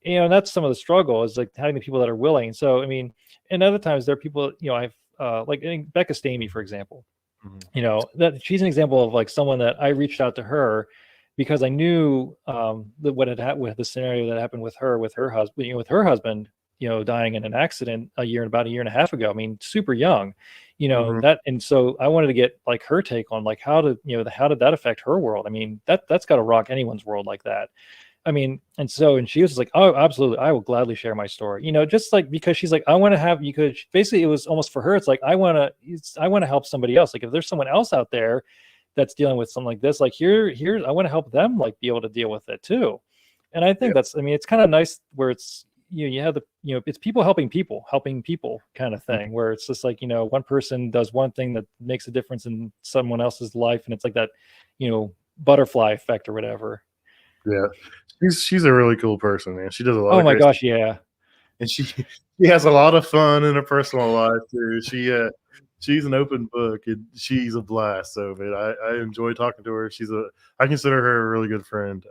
And that's some of the struggle, is like having the people that are willing. So, I mean, and other times there are people, I've like Becca Stamey, for example, that she's an example of like someone that I reached out to her because I knew that what had happened with the scenario that happened with her husband, dying in an accident about a year and a half ago. I mean, super young, that. And so I wanted to get like her take on like how did that affect her world? I mean, that's got to rock anyone's world like that. I mean, and she was like, oh, absolutely, I will gladly share my story, just like, because she's like, I want to have, because basically it was almost for her, it's like, I want to help somebody else. Like if there's someone else out there that's dealing with something like this, like here, I want to help them like be able to deal with it too. And I think I mean, it's kind of nice where it's, you have the, it's people helping people kind of thing, where it's just like, one person does one thing that makes a difference in someone else's life. And it's like that, butterfly effect or whatever. Yeah. She's a really cool person, man. She does a lot Oh of my great gosh, yeah. and she has a lot of fun in her personal life too. She's an open book and she's a blast. So man, I enjoy talking to her. I consider her a really good friend.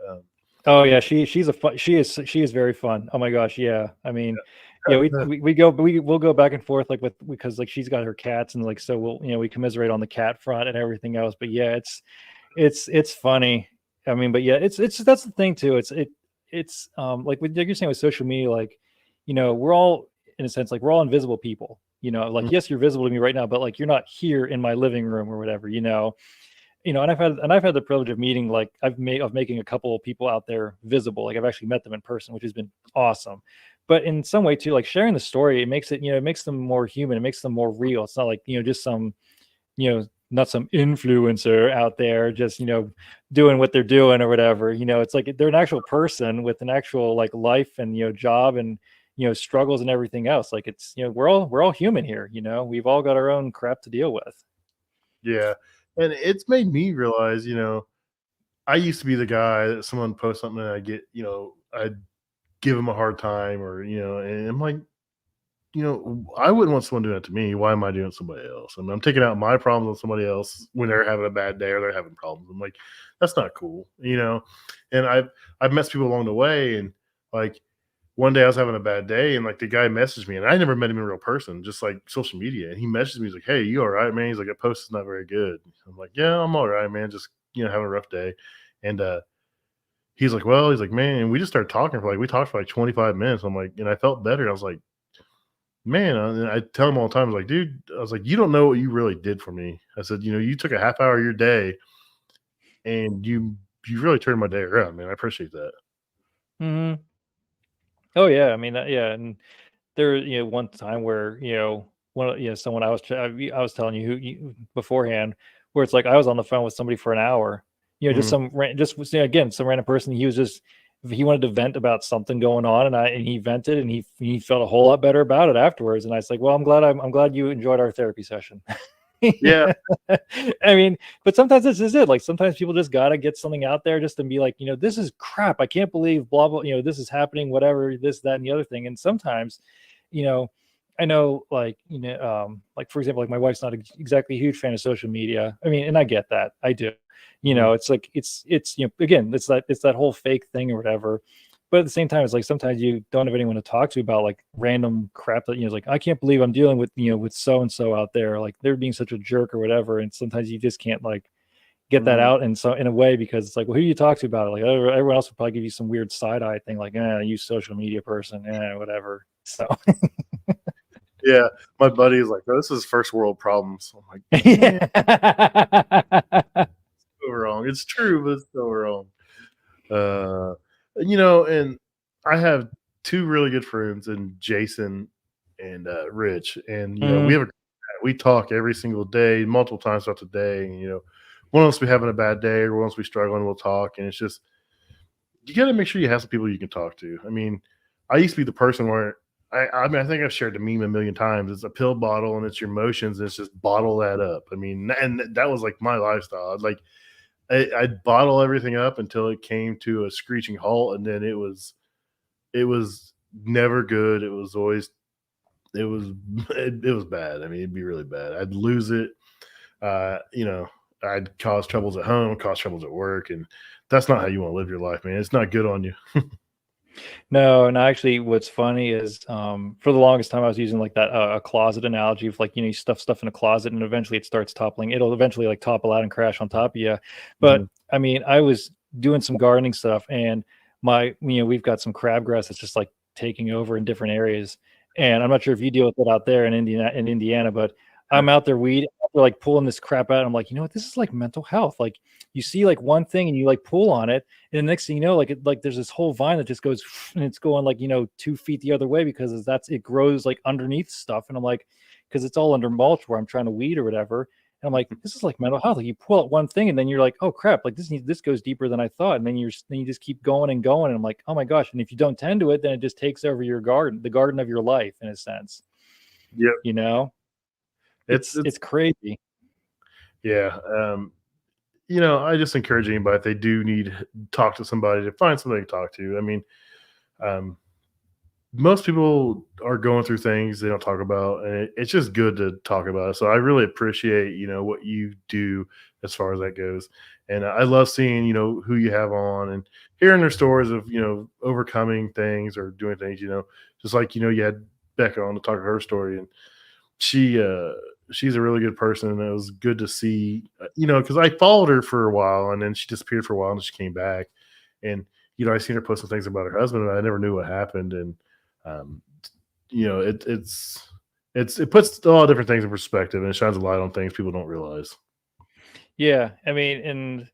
Oh yeah, she is very fun. Oh my gosh, yeah. I mean, yeah, we'll go back and forth like with because like she's got her cats and like so we'll we commiserate on the cat front and everything else. But yeah, it's funny. I mean, but yeah, it's that's the thing too. It's like you're saying with social media, like we're all in a sense like we're all invisible people. Like yes, you're visible to me right now, but like you're not here in my living room or whatever. And I've had the privilege of meeting like of making a couple of people out there visible. Like I've actually met them in person, which has been awesome. But in some way too, like sharing the story, it makes it makes them more human. It makes them more real. It's not like just some not some influencer out there just doing what they're doing or whatever. It's like they're an actual person with an actual like life and job and struggles and everything else. Like it's we're all human here. We've all got our own crap to deal with. yeah. And it's made me realize, I used to be the guy that someone posts something and I get, I'd give them a hard time or, and I'm like, I wouldn't want someone doing that to me. Why am I doing it to somebody else? I mean, I'm taking out my problems on somebody else when they're having a bad day or they're having problems. I'm like, that's not cool. And I've met people along the way, and like one day I was having a bad day, and like the guy messaged me, and I never met him in real person, just like social media. And he messaged me, he's like, "Hey, you all right, man?" He's like, "A post is not very good." I'm like, "Yeah, I'm all right, man. Just having a rough day." And he's like, "Man," and we just started talking we talked for like 25 minutes. I'm like, and I felt better. I was like, man, and I tell him all the time, I was like, dude, I was like, you don't know what you really did for me. I said, you took a half hour of your day and you really turned my day around, man. I appreciate that. Hmm. Oh yeah, I mean yeah, and there one time where someone I was telling you beforehand where it's like I was on the phone with somebody for an hour, just Mhm. again some random person. He wanted to vent about something going on, and he vented, and he felt a whole lot better about it afterwards. And I was like, well, I'm glad you enjoyed our therapy session. Yeah, I mean, but sometimes this is it. Like sometimes people just gotta get something out there just to be like, this is crap. I can't believe blah blah. This is happening. Whatever this, that, and the other thing. And sometimes, you know, I know, like like for example, like my wife's not exactly a huge fan of social media. I mean, and I get that. I do. mhm, It's like it's again, it's that whole fake thing or whatever. But at the same time, it's like sometimes you don't have anyone to talk to about like random crap that like I can't believe I'm dealing with with so and so out there, like they're being such a jerk or whatever. And sometimes you just can't like get that mhm. out, and so in a way because it's like, well, who do you talk to about it? Like everyone else would probably give you some weird side eye thing, like, you social media person, whatever. So Yeah, my buddy is like, "Oh, this is first world problems." I'm like, "Man, yeah. it's so wrong. It's true, but it's so wrong." Uh, and I have two really good friends, and Jason and Rich, and Mhm. we talk every single day, multiple times throughout the day. And, one of us be having a bad day, or one of us be struggling, we'll talk, and it's just you got to make sure you have some people you can talk to. I mean, I used to be the person where I mean, I think I've shared the meme a million times. It's a pill bottle, and it's your emotions. And it's just bottle that up. I mean, and that was like my lifestyle. I'd bottle everything up until it came to a screeching halt, and then it was never good. It was it was bad. I mean, it'd be really bad. I'd lose it. Uh, you know, I'd cause troubles at home, cause troubles at work, and that's not how you want to live your life, man. It's not good on you. No, and actually, what's funny is, for the longest time, I was using like that a closet analogy of like you stuff in a closet, and eventually it starts toppling. It'll eventually like topple out and crash on top of you. But Mhm. I mean, I was doing some gardening stuff, and we've got some crabgrass that's just like taking over in different areas. And I'm not sure if you deal with it out there in Indiana, but I'm out there like pulling this crap out. I'm like, you know what? This is like mental health. Like you see like one thing and you like pull on it, and the next thing you know, like there's this whole vine that just goes and it's going like 2 feet the other way because it grows like underneath stuff. And I'm like, because it's all under mulch where I'm trying to weed or whatever. And I'm like, this is like mental health. Like you pull out one thing and then you're like, oh crap, like this goes deeper than I thought. And then you just keep going and going. And I'm like, oh my gosh. And if you don't tend to it, then it just takes over your garden, the garden of your life in a sense. Yep. You know, It's it's crazy. yeah. I just encourage anybody if they do need to talk to somebody to find somebody to talk to. I mean, um, most people are going through things they don't talk about, and it's just good to talk about it. So I really appreciate what you do as far as that goes, and I love seeing who you have on and hearing their stories of overcoming things or doing things. Just like you had Becca on to talk her story, and she she's a really good person, and it was good to see. Because I followed her for a while, and then she disappeared for a while, and she came back, and I seen her post some things about her husband, and I never knew what happened, and um, it puts a lot of different things in perspective, and it shines a light on things people don't realize. Yeah, I mean,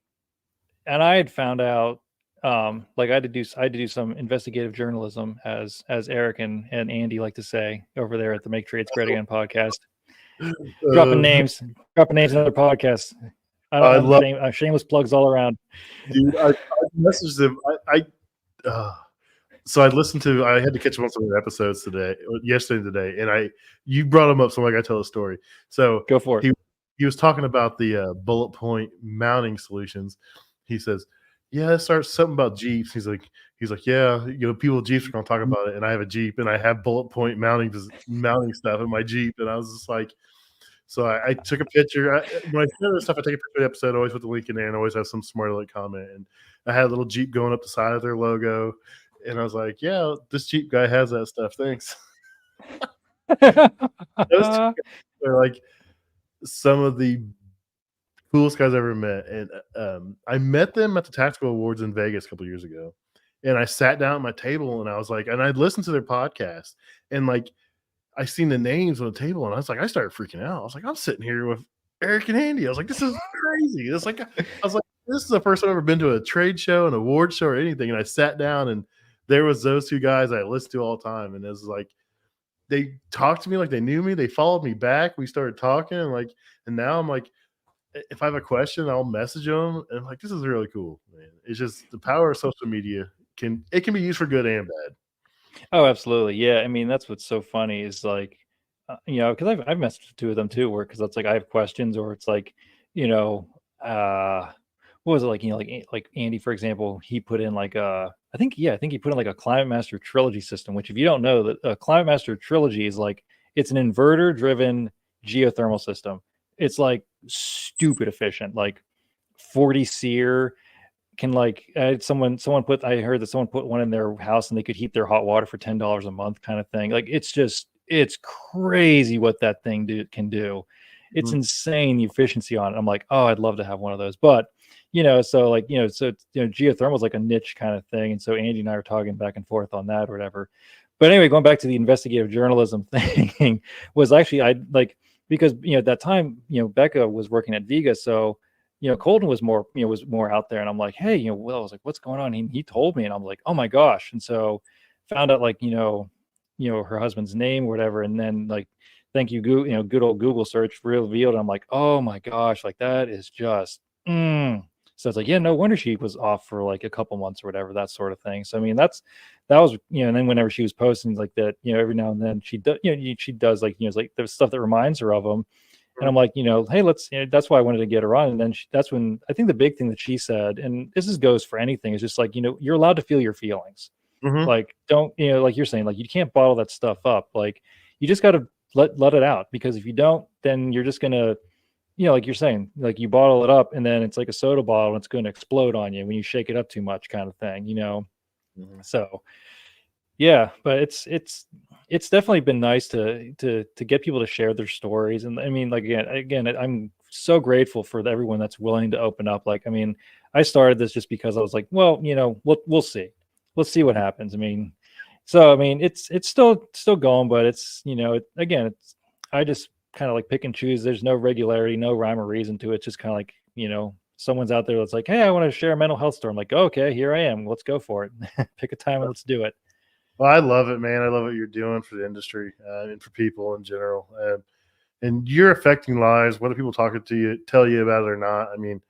and I had found out, like I had to do some investigative journalism, as Eric and Andy like to say over there at the Make Trades Great Again podcast. Dropping Uh, names, dropping names in other podcasts. I love, Shameless plugs all around. dude. I messaged them. So I had to catch up on some of the episodes yesterday and today, and you brought him up, so I'm like, I tell a story. So Go for it. he was talking about the bullet point mounting solutions. He says, "Yeah, it starts something about Jeeps." He's like, "Yeah, people with Jeeps are going to talk about it, and I have a Jeep, and I have bullet point mounting stuff in my Jeep." And I was just like, so I took a picture. When I share this stuff, I take a picture of the episode. I always put the link in there, and always have some smart aleck comment. And I had a little Jeep going up the side of their logo, and I was like, "Yeah, this Jeep guy has that stuff. Thanks." Those two guys are like some of the coolest guys I ever met, and I met them at the Tactical Awards in Vegas a couple years ago. And I sat down at my table, and I was like, and I listened to their podcast, and like I seen the names on the table, and I was like, I started freaking out. I was like, I'm sitting here with Eric and Andy. I was like, this is crazy. This is the first time I've ever been to a trade show, an award show, or anything. And I sat down, and there was those two guys I listened to all the time, and it was like they talked to me like they knew me. They followed me back. We started talking, and now I'm like, if I have a question, I'll message them, and I'm like, this is really cool, man. It's just the power of social media can be used for good and bad. Oh, absolutely. Yeah. I mean, that's what's so funny is like, because I've messaged two of them too, where because it's like I have questions, or it's like, you know, what was it like? Like Andy, for example, he put in like I think he put in like a Climate Master Trilogy system. Which, if you don't know, that a Climate Master Trilogy is like it's an inverter-driven geothermal system. It's like stupid efficient, like 40 SEER can like I heard that someone put one in their house and they could heat their hot water for $10 a month kind of thing. Like it's crazy what that thing can do. It's Mhm. insane the efficiency on it. I'm like, oh, I'd love to have one of those. But geothermal is like a niche kind of thing. And so Andy and I are talking back and forth on that or whatever. But anyway, going back to the investigative journalism thing was actually I like because at that time, Becca was working at Viga, so Colton was more out there, and I'm like, hey, Will, I was like, what's going on? He told me, and I'm like, oh my gosh. And so found out like, her husband's name or whatever. And then like, thank you, Google, good old Google search revealed. I'm like, oh my gosh, like that is just, so it's like, yeah, no wonder she was off for like a couple months or whatever, that sort of thing. So, I mean, that was, and then whenever she was posting like that, every now and then she does, she does like, like the stuff that reminds her of them. And I'm like, hey, let's, that's why I wanted to get her on. And then that's when I think the big thing that she said, and goes for anything, is just like, you're allowed to feel your feelings. Mhm. Like, don't, like you're saying, like, you can't bottle that stuff up. Like, you just got to let it out, because if you don't, then you're just going to, like you're saying, like you bottle it up and then it's like a soda bottle and it's going to explode on you when you shake it up too much kind of thing, Mhm. So, yeah, but it's definitely been nice to get people to share their stories. And I mean, like again, I'm so grateful for everyone that's willing to open up. Like, I mean, I started this just because I was like, well, we'll see, let's see what happens. I mean, so I mean, it's still going, but it's again, it's I just kind of like pick and choose. There's no regularity, no rhyme or reason to it. It's just kind of like someone's out there that's like, hey, I want to share a mental health story. I'm like, okay, here I am. Let's go for it. Pick a time and let's do it. Well, I love it, man. I love what you're doing for the industry and for people in general. And you're affecting lives, whether people talking to you, tell you about it or not. I mean,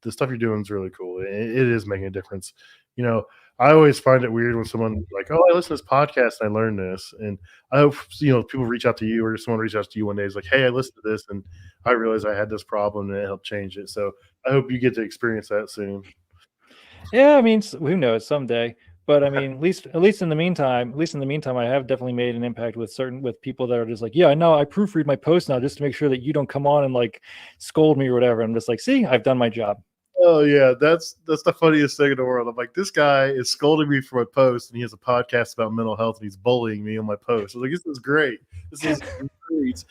the stuff you're doing is really cool. It is making a difference. You know, I always find it weird when someone like, oh, I listen to this podcast and I learned this, and I hope people reach out to you or someone reach out to you one day. Is like, hey, I listened to this and I realized I had this problem and it helped change it. So I hope you get to experience that soon. Yeah, I mean, who knows, someday. But I mean, at least in the meantime, I have definitely made an impact with people that are just like, yeah, I know, I proofread my post now just to make sure that you don't come on and like scold me or whatever. I'm just like, see, I've done my job. Oh yeah, that's the funniest thing in the world. I'm like, this guy is scolding me for my post, and he has a podcast about mental health, and he's bullying me on my post. I was like, this is great. This is great.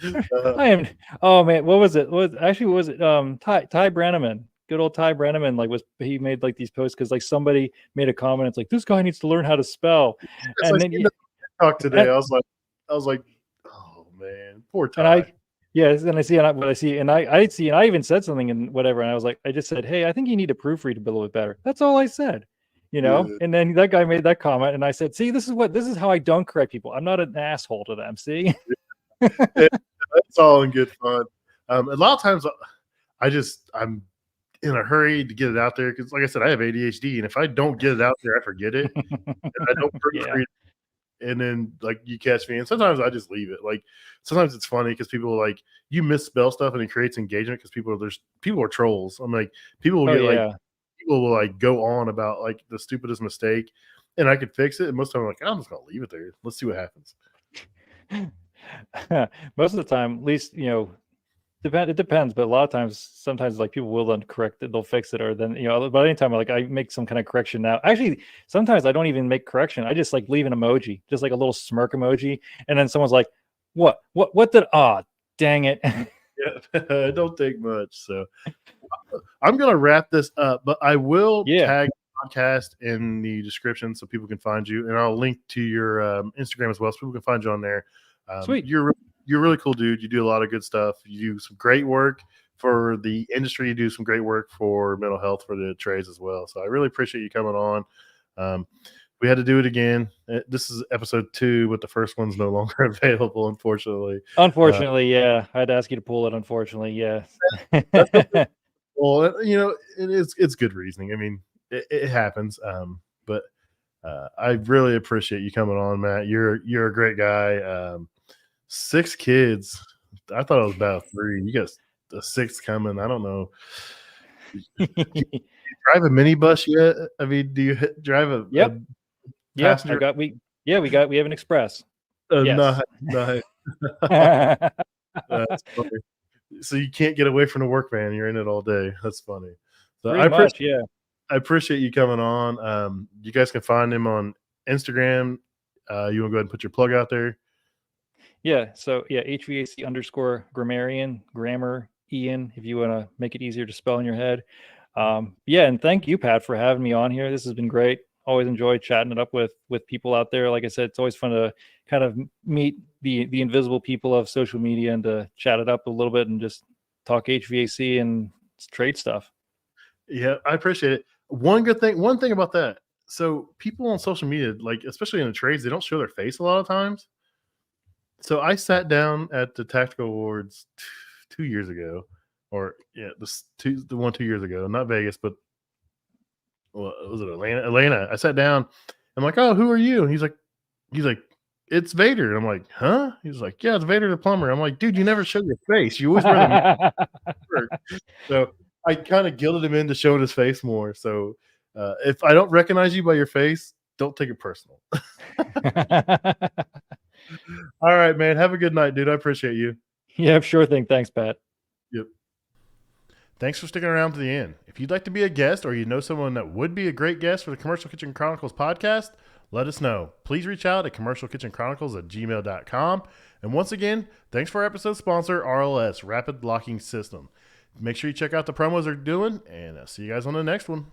I am. Oh man, what was it? What was it? Ty Brannaman. Good old Ty Brannaman. Like, he made like these posts because like somebody made a comment. It's like, this guy needs to learn how to spell. As And I then seen the talk today, I was like, oh man, poor and Ty. yes, and I see, and what I see, and I see, and I even said something and whatever, and I was like, I just said, hey, I think you need to proofread a little bit better. That's all I said, Yeah. And then that guy made that comment, and I said, see, this is how I don't correct people. I'm not an asshole to them. See, It's all in good fun. A lot of times, I'm in a hurry to get it out there because, like I said, I have ADHD, and if I don't get it out there, I forget it, and I don't proofread. And then like you catch me, and sometimes I just leave it. Like sometimes it's funny because people are like, you misspell stuff and it creates engagement because people are trolls. I'm like, people will people will like go on about like the stupidest mistake, and I could fix it. And most of the time I'm like, I'm just gonna leave it there. Let's see what happens. Most of the time, at least, it depends, but a lot of times, sometimes like people will then correct it, they'll fix it, or then but anytime like I make some kind of correction now, actually sometimes I don't even make correction, I just like leave an emoji, just like a little smirk emoji, and then someone's like, what did, dang it. Yeah, it don't take much. So I'm gonna wrap this up, but I will tag the podcast in the description so people can find you, and I'll link to your Instagram as well so people can find you on there. Sweet. You're a really cool dude. You do a lot of good stuff. You do some great work for the industry. You do some great work for mental health for the trades as well. So I really appreciate you coming on. We had to do it again. This is episode 2, but the first one's no longer available, unfortunately. Yeah. I had to ask you to pull it, unfortunately. Yeah. Well, it's good reasoning. I mean, it happens. But I really appreciate you coming on, Matt. You're a great guy. 6 kids. I thought it was about 3. You got a 6th coming. I don't know. Do you drive a minibus yet? I mean, do you drive a passenger? We have an express. Yes. Nice. That's funny. So you can't get away from the work van. You're in it all day. That's funny. So I appreciate you coming on. You guys can find him on Instagram. You want to go ahead and put your plug out there? Yeah. So HVAC_grammarian, grammar Ian, if you want to make it easier to spell in your head. And thank you, Pat, for having me on here. This has been great. Always enjoy chatting it up with people out there. Like I said, it's always fun to kind of meet the invisible people of social media and to chat it up a little bit and just talk HVAC and trade stuff. Yeah, I appreciate it. One thing about that. So people on social media, like especially in the trades, they don't show their face a lot of times. So I sat down at the Tactical Awards 2 years ago, the one 2 years ago, not Vegas, but was it Atlanta? I sat down. I'm like, oh, who are you? And he's like, it's Vader. And I'm like, huh? He's like, yeah, it's Vader the plumber. I'm like, dude, you never show your face. You always wear the So I kind of guilted him into showing his face more. So if I don't recognize you by your face, don't take it personal. All right, man. Have a good night, dude. I appreciate you. Yeah, sure thing. Thanks, Pat. Yep. Thanks for sticking around to the end. If you'd like to be a guest or you know someone that would be a great guest for the Commercial Kitchen Chronicles podcast, let us know. Please reach out at commercialkitchenchronicles@gmail.com. And once again, thanks for our episode sponsor, RLS, Rapid Locking System. Make sure you check out the promos they're doing, and I'll see you guys on the next one.